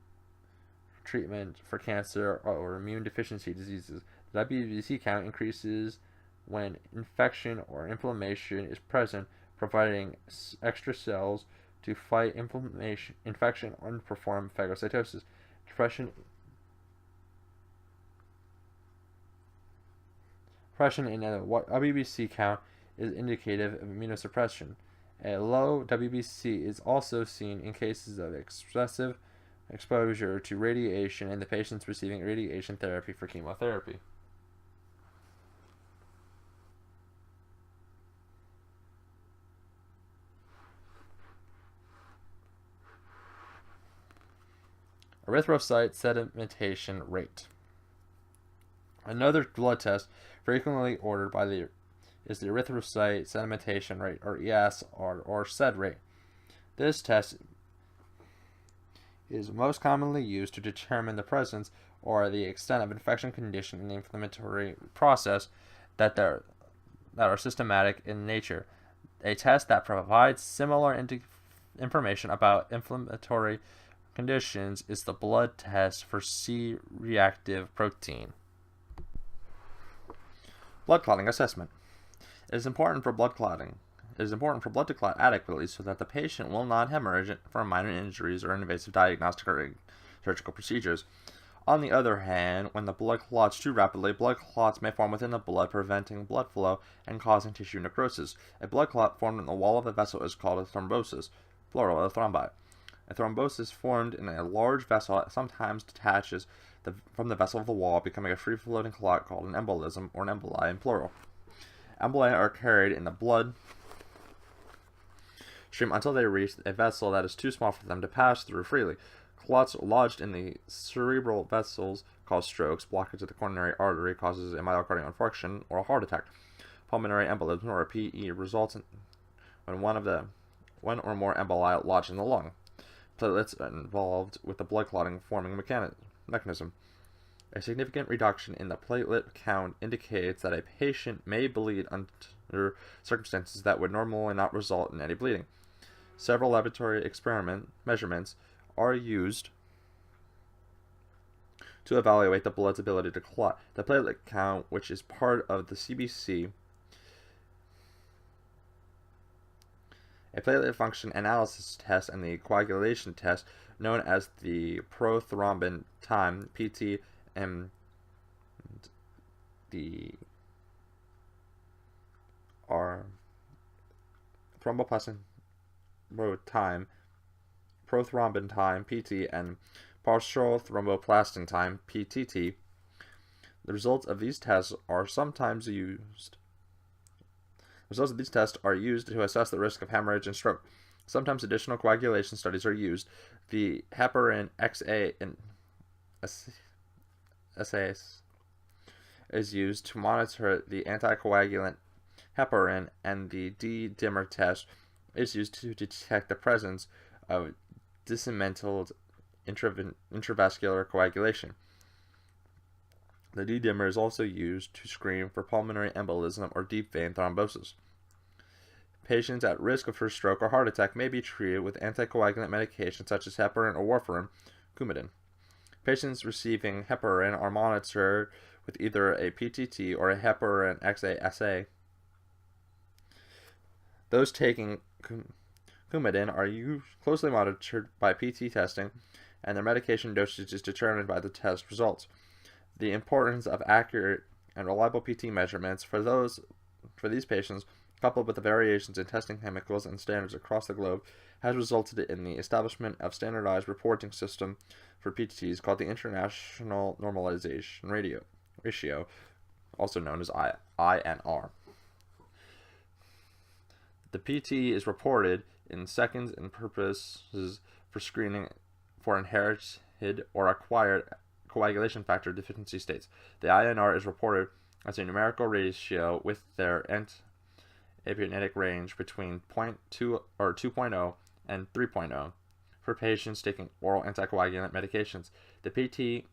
treatment for cancer or immune deficiency diseases. The WBC count increases when infection or inflammation is present, providing extra cells to fight infection, and perform phagocytosis. Depression Suppression in a WBC count is indicative of immunosuppression. A low WBC is also seen in cases of excessive exposure to radiation in the patients receiving radiation therapy for chemotherapy. Erythrocyte sedimentation rate. Another blood test frequently ordered is the erythrocyte sedimentation rate, or ESR, or SED rate. This test is most commonly used to determine the presence or the extent of infection condition in the inflammatory process that are systematic in nature. A test that provides similar information about inflammatory conditions is the blood test for C-reactive protein. Blood clotting assessment. It is important for blood to clot adequately so that the patient will not hemorrhage from minor injuries or invasive diagnostic or surgical procedures. On the other hand, when the blood clots too rapidly, blood clots may form within the blood, preventing blood flow and causing tissue necrosis. A blood clot formed in the wall of a vessel is called a thrombosis, plural, a thrombi. A thrombosis formed in a large vessel sometimes detaches from the vessel of the wall, becoming a free-floating clot called an embolism, or an emboli in plural. Emboli are carried in the blood stream until they reach a vessel that is too small for them to pass through freely. Clots lodged in the cerebral vessels cause strokes. Blockage of the coronary artery causes a myocardial infarction or a heart attack. Pulmonary embolism, or a PE, results when one or more emboli lodge in the lung. Platelets are involved with the blood clotting forming mechanism. A significant reduction in the platelet count indicates that a patient may bleed under circumstances that would normally not result in any bleeding. Several laboratory measurements are used to evaluate the blood's ability to clot. The platelet count, which is part of the CBC, a platelet function analysis test, and the coagulation test, known as the prothrombin time, PT, and the thromboplastin time, prothrombin time, PT, and partial thromboplastin time, PTT. The results of these tests are used to assess the risk of hemorrhage and stroke. Sometimes additional coagulation studies are used. The heparin XA assays is used to monitor the anticoagulant heparin, and the D-dimer test is used to detect the presence of disseminated intravascular coagulation. The D-dimer is also used to screen for pulmonary embolism or deep vein thrombosis. Patients at risk of first stroke or heart attack may be treated with anticoagulant medications such as heparin or warfarin, Coumadin. Patients receiving heparin are monitored with either a PTT or a heparin XA assay. Those taking Coumadin are closely monitored by PT testing, and their medication dosage is determined by the test results. The importance of accurate and reliable PT measurements for these patients, coupled with the variations in testing chemicals and standards across the globe, has resulted in the establishment of standardized reporting system for PTTs called the International Normalization Ratio, also known as INR. The PT is reported in seconds and purposes for screening for inherited or acquired coagulation factor deficiency states. The INR is reported as a numerical ratio with their epigenetic range between 0.2 or 2.0 and 3.0 for patients taking oral anticoagulant medications. The PT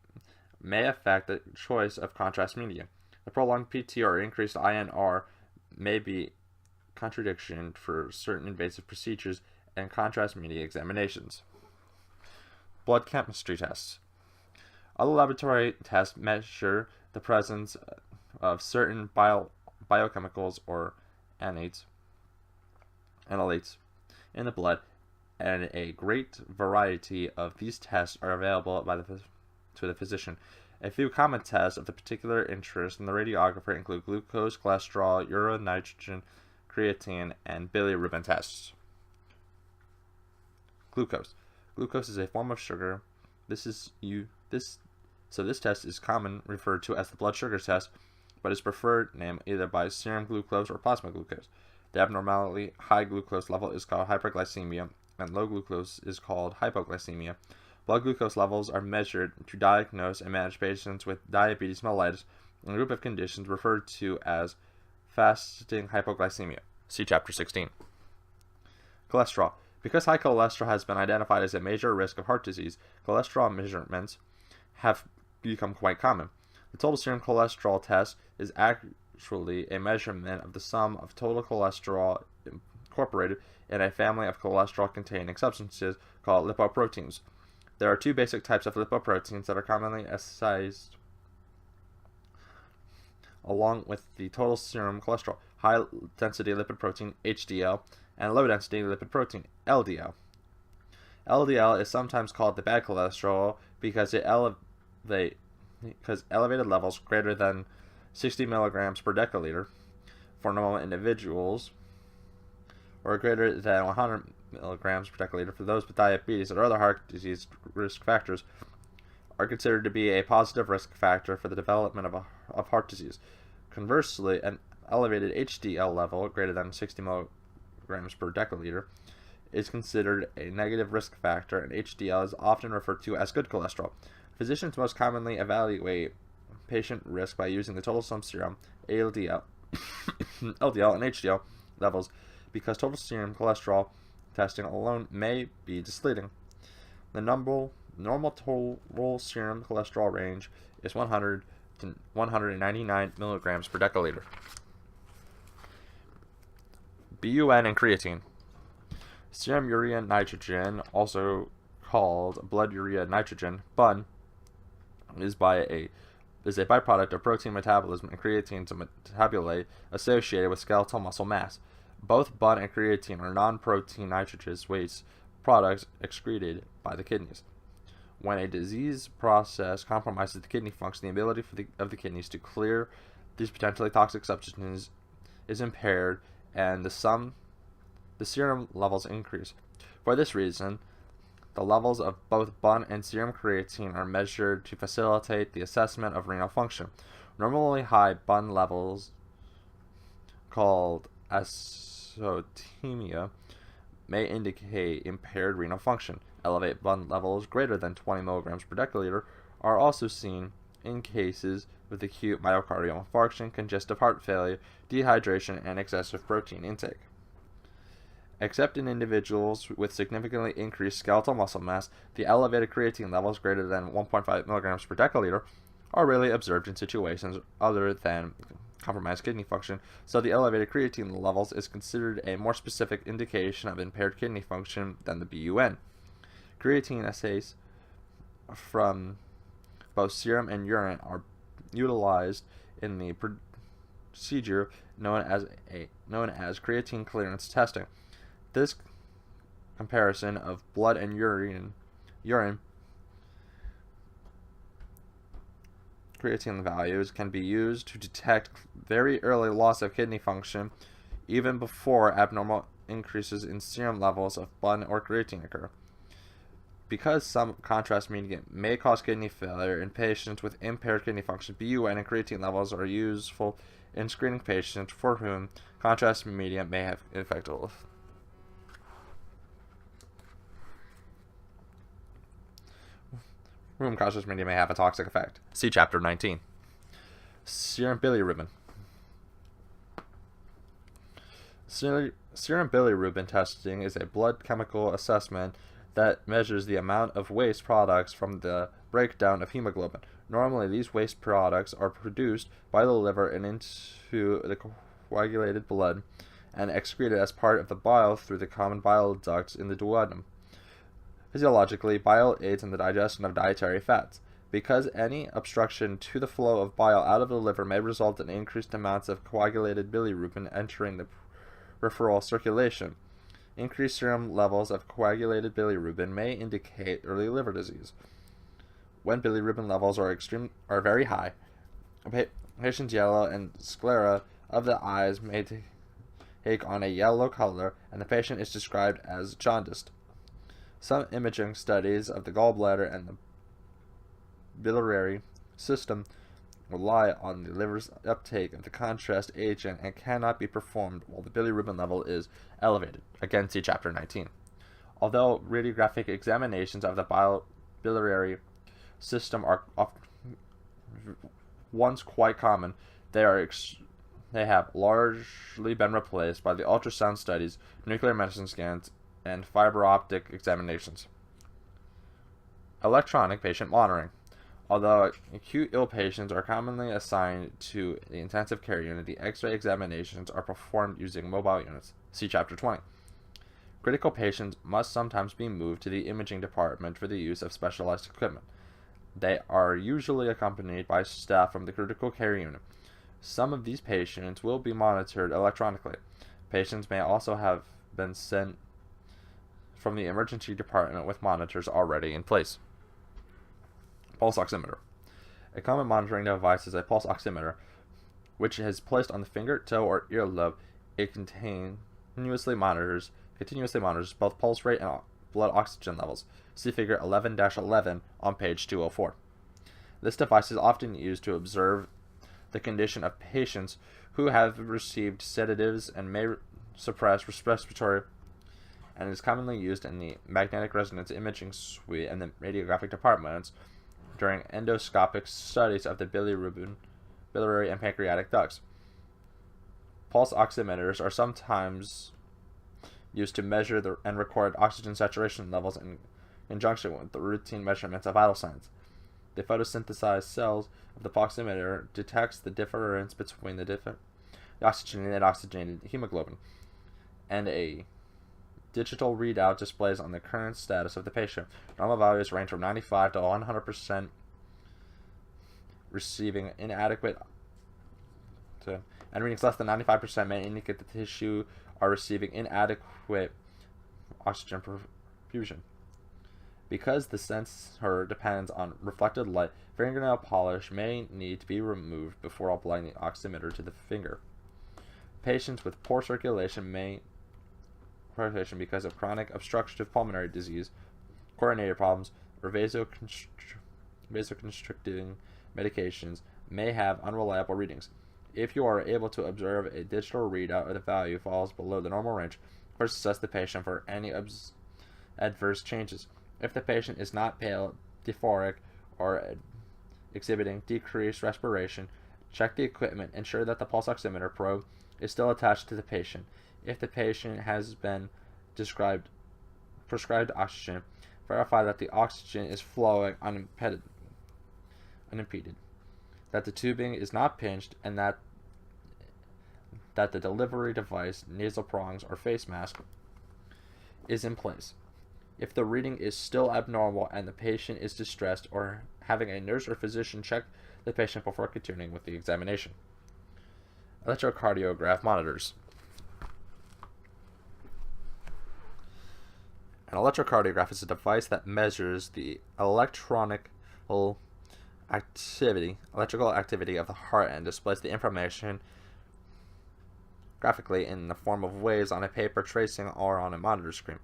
may affect the choice of contrast media. The prolonged PT or increased INR may be contraindication for certain invasive procedures and contrast media examinations. Blood chemistry tests. Other laboratory tests measure the presence of certain biochemicals or anylates in the blood, and a great variety of these tests are available to the physician. A few common tests of the particular interest in the radiographer include glucose, cholesterol, urine nitrogen, creatine, and bilirubin tests. Glucose. Glucose is a form of sugar. This test is common referred to as the blood sugar test, but is preferred named either by serum glucose or plasma glucose. The abnormally high glucose level is called hyperglycemia, and low glucose is called hypoglycemia. Blood glucose levels are measured to diagnose and manage patients with diabetes mellitus, a group of conditions referred to as fasting hypoglycemia. See Chapter 16. Cholesterol. Because high cholesterol has been identified as a major risk of heart disease, cholesterol measurements have become quite common. The total serum cholesterol test is actually a measurement of the sum of total cholesterol incorporated in a family of cholesterol-containing substances called lipoproteins. There are two basic types of lipoproteins that are commonly assessed along with the total serum cholesterol: high-density lipid protein, HDL, and low-density lipid protein, LDL. LDL is sometimes called the bad cholesterol because elevated levels greater than 60 milligrams per deciliter for normal individuals, or greater than 100 milligrams per deciliter for those with diabetes or other heart disease risk factors, are considered to be a positive risk factor for the development of heart disease. Conversely, an elevated HDL level greater than 60 milligrams per deciliter is considered a negative risk factor, and HDL is often referred to as good cholesterol. Physicians most commonly evaluate patient risk by using the total serum LDL, LDL, and HDL levels because total serum cholesterol testing alone may be misleading. The normal total serum cholesterol range is 100 to 199 milligrams per deciliter. BUN and creatine. Serum urea nitrogen, also called blood urea nitrogen, BUN, is a byproduct of protein metabolism, and creatine is a metabolite associated with skeletal muscle mass. Both BUN and creatine are non-protein nitrogenous waste products excreted by the kidneys. When a disease process compromises the kidney function, the ability of the kidneys to clear these potentially toxic substances is impaired, and the serum levels increase. For this reason, the levels of both BUN and serum creatine are measured to facilitate the assessment of renal function. Normally high BUN levels, called azotemia, may indicate impaired renal function. Elevated BUN levels greater than 20 milligrams per deciliter are also seen in cases with acute myocardial infarction, congestive heart failure, dehydration, and excessive protein intake. Except in individuals with significantly increased skeletal muscle mass, the elevated creatine levels greater than 1.5 milligrams per deciliter are rarely observed in situations other than compromised kidney function, so the elevated creatine levels is considered a more specific indication of impaired kidney function than the BUN. Creatine assays from both serum and urine are utilized in the procedure known as creatine clearance testing. This comparison of blood and urine creatine values can be used to detect very early loss of kidney function even before abnormal increases in serum levels of BUN or creatine occur. Because some contrast medium may cause kidney failure in patients with impaired kidney function, BUN and creatine levels are useful in screening patients for whom contrast medium may have effective. Contrast medium may have a toxic effect. See Chapter 19. Serum bilirubin. Serum bilirubin testing is a blood chemical assessment that measures the amount of waste products from the breakdown of hemoglobin. Normally, these waste products are produced by the liver and into the coagulated blood and excreted as part of the bile through the common bile ducts in the duodenum. Physiologically, bile aids in the digestion of dietary fats. Because any obstruction to the flow of bile out of the liver may result in increased amounts of coagulated bilirubin entering the peripheral circulation, increased serum levels of coagulated bilirubin may indicate early liver disease. When bilirubin levels are very high, a patient's yellow and sclera of the eyes may take on a yellow color, and the patient is described as jaundiced. Some imaging studies of the gallbladder and the biliary system rely on the liver's uptake of the contrast agent and cannot be performed while the bilirubin level is elevated. Again, see Chapter 19. Although radiographic examinations of the biliary system are once quite common, they have largely been replaced by the ultrasound studies, nuclear medicine scans, and fiber optic examinations. Electronic patient monitoring. Although acute ill patients are commonly assigned to the intensive care unit, the X-ray examinations are performed using mobile units. See Chapter 20. Critical patients must sometimes be moved to the imaging department for the use of specialized equipment. They are usually accompanied by staff from the critical care unit. Some of these patients will be monitored electronically. Patients may also have been sent from the emergency department with monitors already in place. Pulse oximeter. A common monitoring device is a pulse oximeter, which is placed on the finger, toe, or earlobe. It continuously monitors both pulse rate and blood oxygen levels. See Figure 11-11 on page 204. This device is often used to observe the condition of patients who have received sedatives and may suppress respiratory, and is commonly used in the magnetic resonance imaging suite and the radiographic departments during endoscopic studies of the biliary and pancreatic ducts. Pulse oximeters are sometimes used to measure and record oxygen saturation levels in conjunction with the routine measurements of vital signs. The photosynthesized cells of the pulsoximeter detects the difference between the oxygenated and oxygenated hemoglobin, and a digital readout displays on the current status of the patient. Normal values range from 95 to 100%, receiving inadequate and readings less than 95% may indicate the tissue are receiving inadequate oxygen perfusion. Because the sensor depends on reflected light, fingernail polish may need to be removed before applying the oximeter to the finger. Patients with poor circulation because of chronic obstructive pulmonary disease, coronary problems, or vasoconstricting medications may have unreliable readings. If you are able to observe a digital readout or the value falls below the normal range, first assess the patient for any adverse changes. If the patient is not pale, euphoric, or exhibiting decreased respiration, check the equipment. Ensure that the pulse oximeter probe is still attached to the patient. If the patient has been prescribed oxygen, verify that the oxygen is flowing unimpeded, that the tubing is not pinched, and that the delivery device, nasal prongs, or face mask is in place. If the reading is still abnormal and the patient is distressed, or having a nurse or physician check the patient before continuing with the examination. Electrocardiograph monitors. An electrocardiograph is a device that measures the electrical activity of the heart and displays the information graphically in the form of waves on a paper tracing or on a monitor screen.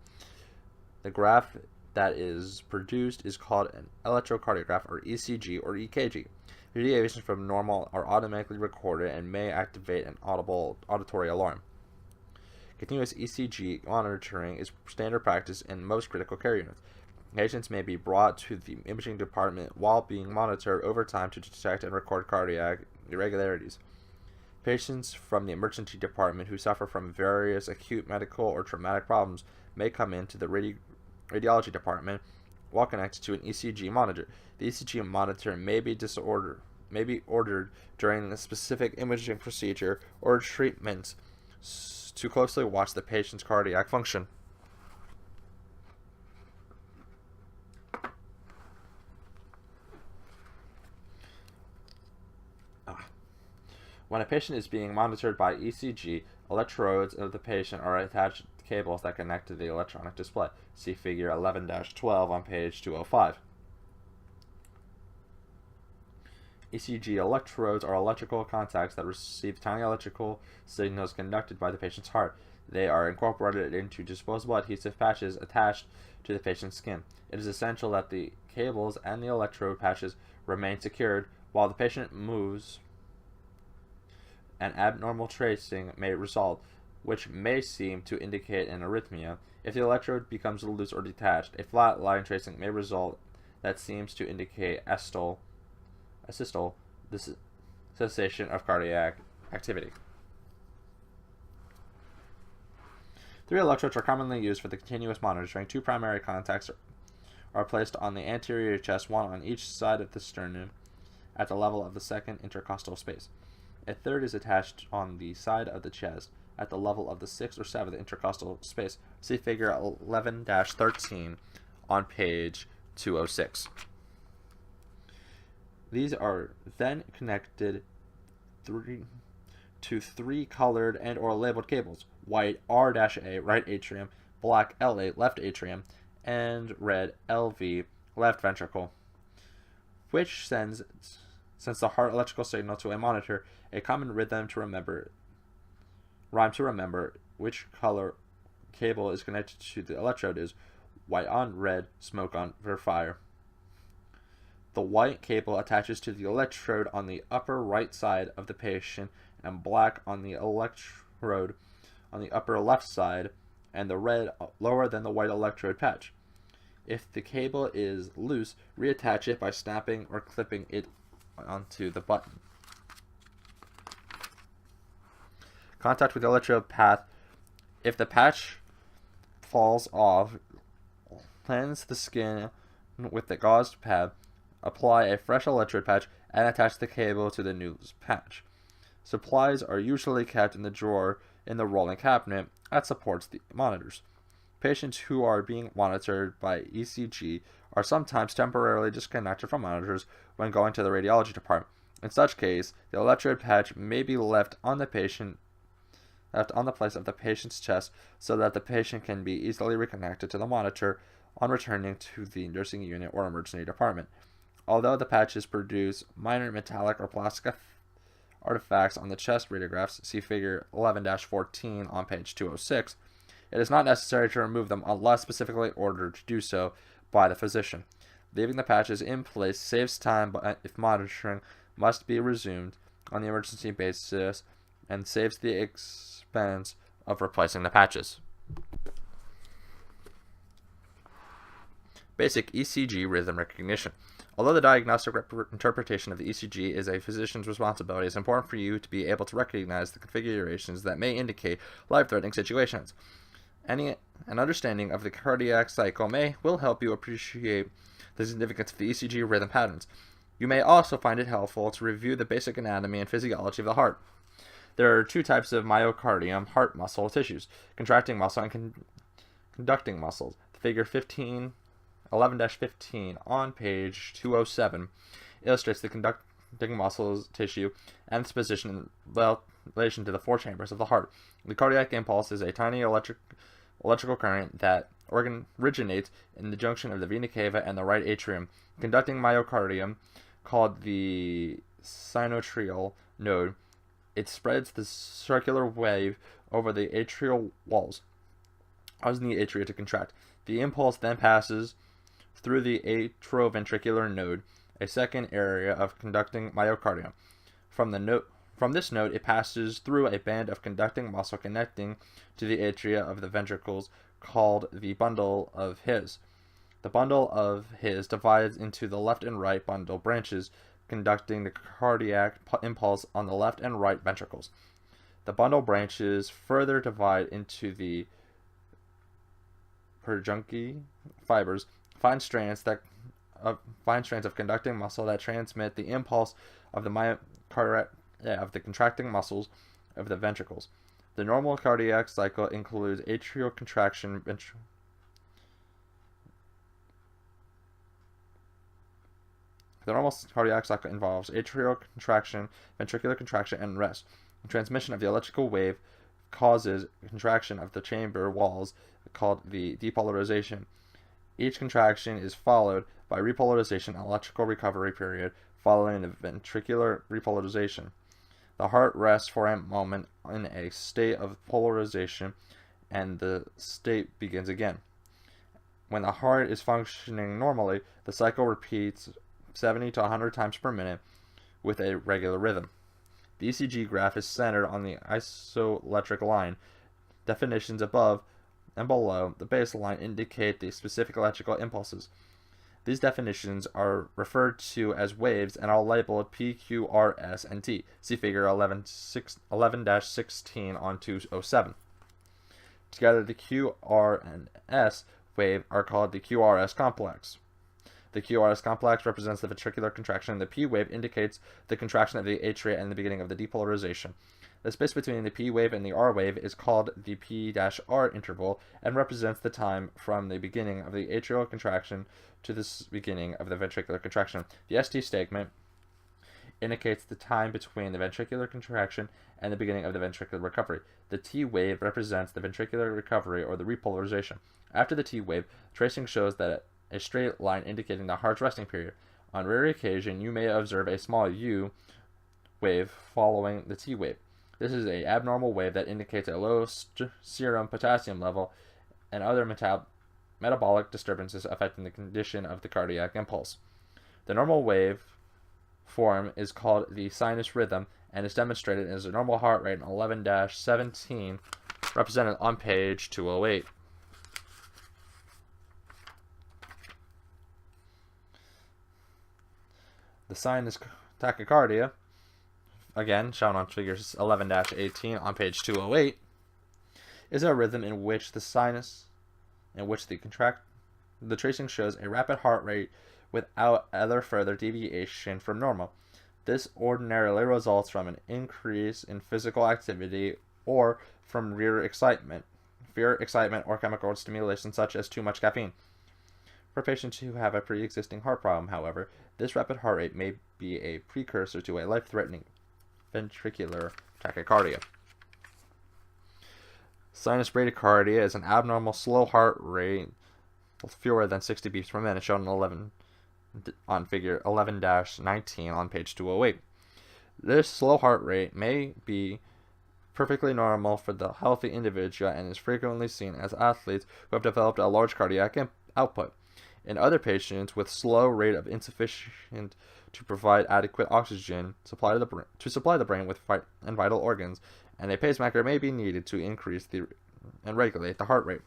The graph that is produced is called an electrocardiograph, or ECG, or EKG. Deviations from normal are automatically recorded and may activate an auditory alarm. Continuous ECG monitoring is standard practice in most critical care units. Patients may be brought to the imaging department while being monitored over time to detect and record cardiac irregularities. Patients from the emergency department who suffer from various acute medical or traumatic problems may come into the radiology department while connected to an ECG monitor. The ECG monitor may be ordered during a specific imaging procedure or treatment to closely watch the patient's cardiac function. When a patient is being monitored by ECG, electrodes of the patient are attached to cables that connect to the electronic display. See Figure 11-12 on page 205. ECG electrodes are electrical contacts that receive tiny electrical signals conducted by the patient's heart. They are incorporated into disposable adhesive patches attached to the patient's skin. It is essential that the cables and the electrode patches remain secured while the patient moves. An abnormal tracing may result, which may seem to indicate an arrhythmia. If the electrode becomes loose or detached, a flat line tracing may result that seems to indicate asystole, the cessation of cardiac activity. 3 electrodes are commonly used for the continuous monitoring. 2 primary contacts are placed on the anterior chest, one on each side of the sternum at the level of the second intercostal space. A third is attached on the side of the chest at the level of the 6th or 7th intercostal space. See figure 11-13 on page 206. These are then connected to 3 colored and or labeled cables: white R-A, right atrium, black LA, left atrium, and red LV, left ventricle, which sends the heart electrical signal to a monitor. A common rhyme to remember which color cable is connected to the electrode is white on red, smoke on fire. The white cable attaches to the electrode on the upper right side of the patient, and black on the electrode on the upper left side, and the red lower than the white electrode patch. If the cable is loose, reattach it by snapping or clipping it onto the button. Contact with the electrode path. If the patch falls off, cleanse the skin with the gauze pad, apply a fresh electrode patch, and attach the cable to the new patch. Supplies are usually kept in the drawer in the rolling cabinet that supports the monitors. Patients who are being monitored by ECG are sometimes temporarily disconnected from monitors when going to the radiology department. In such case, the electrode patch may be left on the place of the patient's chest so that the patient can be easily reconnected to the monitor on returning to the nursing unit or emergency department. Although the patches produce minor metallic or plastic artifacts on the chest radiographs, see figure 11-14 on page 206, it is not necessary to remove them unless specifically ordered to do so by the physician. Leaving the patches in place saves time, but if monitoring must be resumed on the emergency basis, and saves the expense of replacing the patches. Basic ECG rhythm recognition. Although the diagnostic interpretation of the ECG is a physician's responsibility, it's important for you to be able to recognize the configurations that may indicate life-threatening situations. An understanding of the cardiac cycle will help you appreciate the significance of the ECG rhythm patterns. You may also find it helpful to review the basic anatomy and physiology of the heart. There are 2 types of myocardium heart muscle tissues: contracting muscle and conducting muscles. Figure 11-15 on page 207 illustrates the conducting muscles tissue and its position in relation to the 4 chambers of the heart. The cardiac impulse is a tiny electrical current that originates in the junction of the vena cava and the right atrium. Conducting myocardium, called the sinoatrial node, it spreads the circular wave over the atrial walls, causing the atria to contract. The impulse then passes through the atrioventricular node, a second area of conducting myocardium. From this node, it passes through a band of conducting muscle connecting to the atria of the ventricles, called the bundle of His. The bundle of His divides into the left and right bundle branches, conducting the cardiac impulse on the left and right ventricles. The bundle branches further divide into the Purkinje fibers, fine strands of conducting muscle that transmit the impulse of the contracting muscles of the ventricles. The normal cardiac cycle includes atrial contraction, The normal cardiac cycle involves atrial contraction, ventricular contraction, and rest. The transmission of the electrical wave causes contraction of the chamber walls, called the depolarization. Each contraction is followed by repolarization and electrical recovery period following the ventricular repolarization. The heart rests for a moment in a state of polarization, and the state begins again. When the heart is functioning normally, the cycle repeats 70 to 100 times per minute with a regular rhythm. The ECG graph is centered on the isoelectric line. Definitions above and below the baseline indicate the specific electrical impulses. These definitions are referred to as waves and are labeled P, Q, R, S, and T. See figure 11-16 on 207. Together, the Q, R, and S wave are called the QRS complex. The QRS complex represents the ventricular contraction, and the P wave indicates the contraction of the atria and the beginning of the depolarization. The space between the P wave and the R wave is called the P-R interval and represents the time from the beginning of the atrial contraction to the beginning of the ventricular contraction. The ST statement indicates the time between the ventricular contraction and the beginning of the ventricular recovery. The T wave represents the ventricular recovery or the repolarization. After the T wave, tracing shows that a straight line indicating the heart's resting period. On rare occasion, you may observe a small U wave following the T wave. This is an abnormal wave that indicates a low serum potassium level and other metabolic disturbances affecting the condition of the cardiac impulse. The normal wave form is called the sinus rhythm and is demonstrated as a normal heart rate in 11-17, represented on page 208. The sinus tachycardia, again shown on figures 11-18 on page 208, is a rhythm in which the tracing shows a rapid heart rate without other further deviation from normal. This ordinarily results from an increase in physical activity or from fear, excitement, or chemical stimulation such as too much caffeine. For patients who have a pre-existing heart problem, however, this rapid heart rate may be a precursor to a life-threatening ventricular tachycardia. Sinus bradycardia is an abnormal slow heart rate fewer than 60 beats per minute, shown on figure 11-19 on page 208. This slow heart rate may be perfectly normal for the healthy individual and is frequently seen as athletes who have developed a large cardiac output. In other patients with slow rate of insufficient to provide adequate oxygen supply to the brain with vital organs, and a pacemaker may be needed to increase and regulate the heart rate.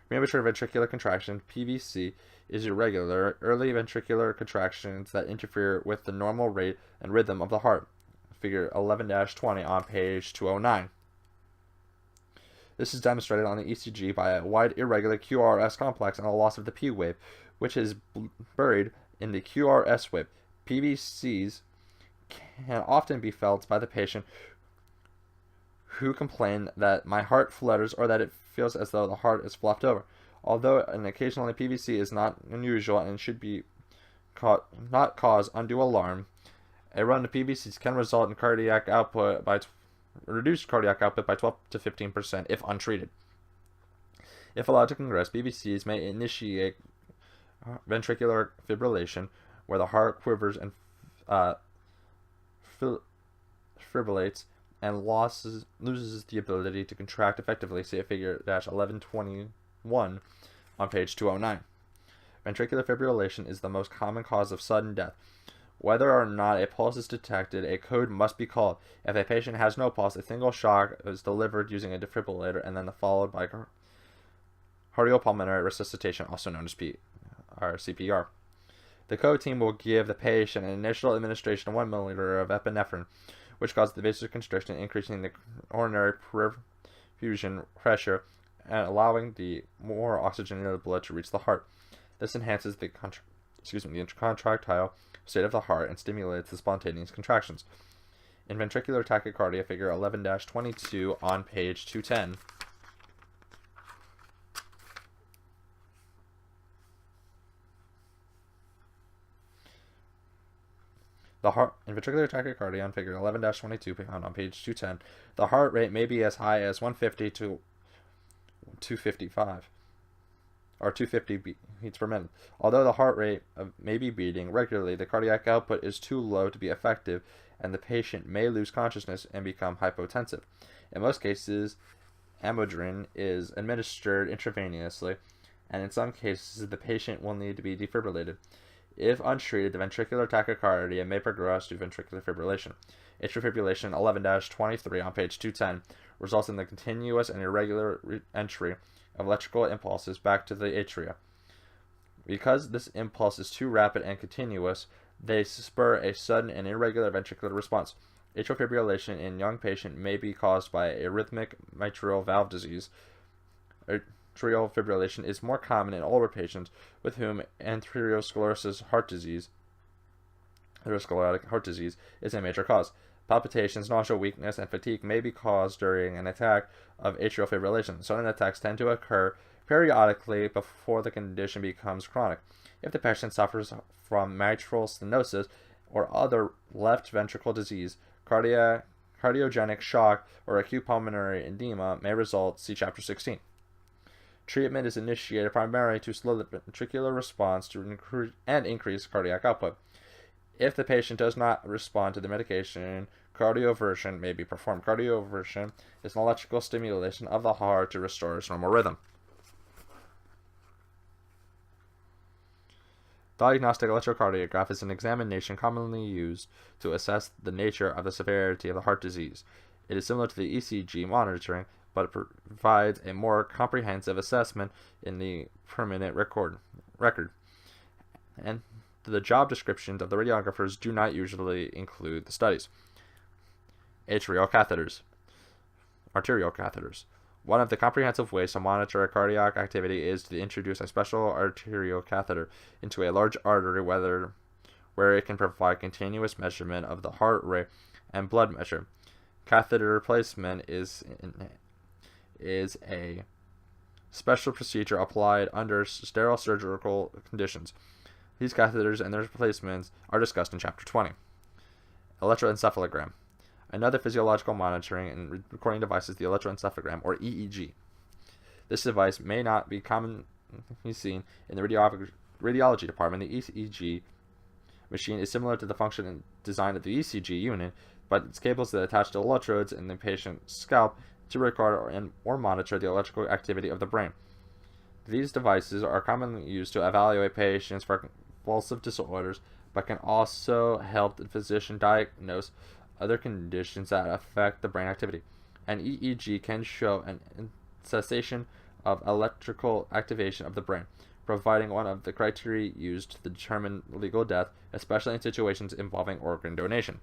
Premature ventricular contraction, PVC, is irregular, early ventricular contractions that interfere with the normal rate and rhythm of the heart. Figure 11-20 on page 209. This is demonstrated on the ECG by a wide irregular QRS complex and a loss of the P wave, which is buried in the QRS wave. PVCs can often be felt by the patient who complain that my heart flutters or that it feels as though the heart is flopped over. Although an occasionally PVC is not unusual and should be not cause undue alarm, a run of PVCs can result in reduced cardiac output by 12 to 15% if untreated. If allowed to congress, PVCs may initiate ventricular fibrillation, where the heart quivers and fibrillates and loses the ability to contract effectively. See figure 11-21 on page 209. Ventricular fibrillation is the most common cause of sudden death. Whether or not a pulse is detected, a code must be called. If a patient has no pulse, a single shock is delivered using a defibrillator and then followed by cardiopulmonary resuscitation, also known as CPR. The code team will give the patient an initial administration of 1 milliliter of epinephrine, which causes the vasoconstriction, increasing the coronary perfusion pressure and allowing the more oxygen in the blood to reach the heart. This enhances the intracontractile state of the heart and stimulates the spontaneous contractions. In ventricular tachycardia, figure 11-22 on page 210. In ventricular tachycardia on figure 11-22 on page 210, the heart rate may be as high as 150 to 255. or 250 beats per minute. Although the heart rate may be beating regularly, the cardiac output is too low to be effective, and the patient may lose consciousness and become hypotensive. In most cases, amiodarone is administered intravenously, and in some cases, the patient will need to be defibrillated. If untreated, the ventricular tachycardia may progress to ventricular fibrillation. Atrial fibrillation 11-23 on page 210 results in the continuous and irregular entry of electrical impulses back to the atria. Because this impulse is too rapid and continuous, they spur a sudden and irregular ventricular response. Atrial fibrillation in young patient may be caused by arrhythmic mitral valve disease. Atrial fibrillation is more common in older patients with whom atherosclerotic heart disease is a major cause. Palpitations, nausea, weakness, and fatigue may be caused during an attack of atrial fibrillation. Sudden attacks tend to occur periodically before the condition becomes chronic. If the patient suffers from mitral stenosis or other left ventricle disease, cardiogenic shock, or acute pulmonary edema may result. See Chapter 16. Treatment is initiated primarily to slow the ventricular response and increase cardiac output. If the patient does not respond to the medication, cardioversion may be performed. Cardioversion is an electrical stimulation of the heart to restore its normal rhythm. Diagnostic electrocardiograph is an examination commonly used to assess the nature of the severity of the heart disease. It is similar to the ECG monitoring, but it provides a more comprehensive assessment in the per-minute record. And the job descriptions of the radiographers do not usually include the studies. Arterial catheters. One of the comprehensive ways to monitor cardiac activity is to introduce a special arterial catheter into a large artery where it can provide continuous measurement of the heart rate and blood pressure. Catheter placement is a special procedure applied under sterile surgical conditions. These catheters and their placements are discussed in Chapter 20. Electroencephalogram. Another physiological monitoring and recording device is the electroencephalogram, or EEG. This device may not be commonly seen in the radiology department. The EEG machine is similar to the function and design of the ECG unit, but its cables that attach to electrodes in the patient's scalp to record or monitor the electrical activity of the brain. These devices are commonly used to evaluate patients for convulsive disorders, but can also help the physician diagnose other conditions that affect the brain activity. An EEG can show an cessation of electrical activation of the brain, providing one of the criteria used to determine legal death, especially in situations involving organ donation.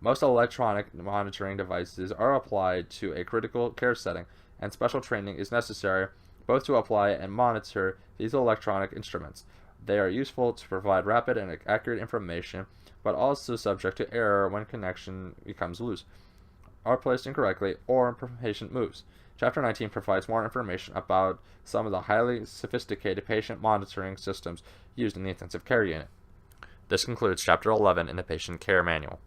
Most electronic monitoring devices are applied to a critical care setting, and special training is necessary both to apply and monitor these electronic instruments. They are useful to provide rapid and accurate information, but also subject to error when connection becomes loose, are placed incorrectly, or patient moves. Chapter 19 provides more information about some of the highly sophisticated patient monitoring systems used in the intensive care unit. This concludes Chapter 11 in the Patient Care Manual.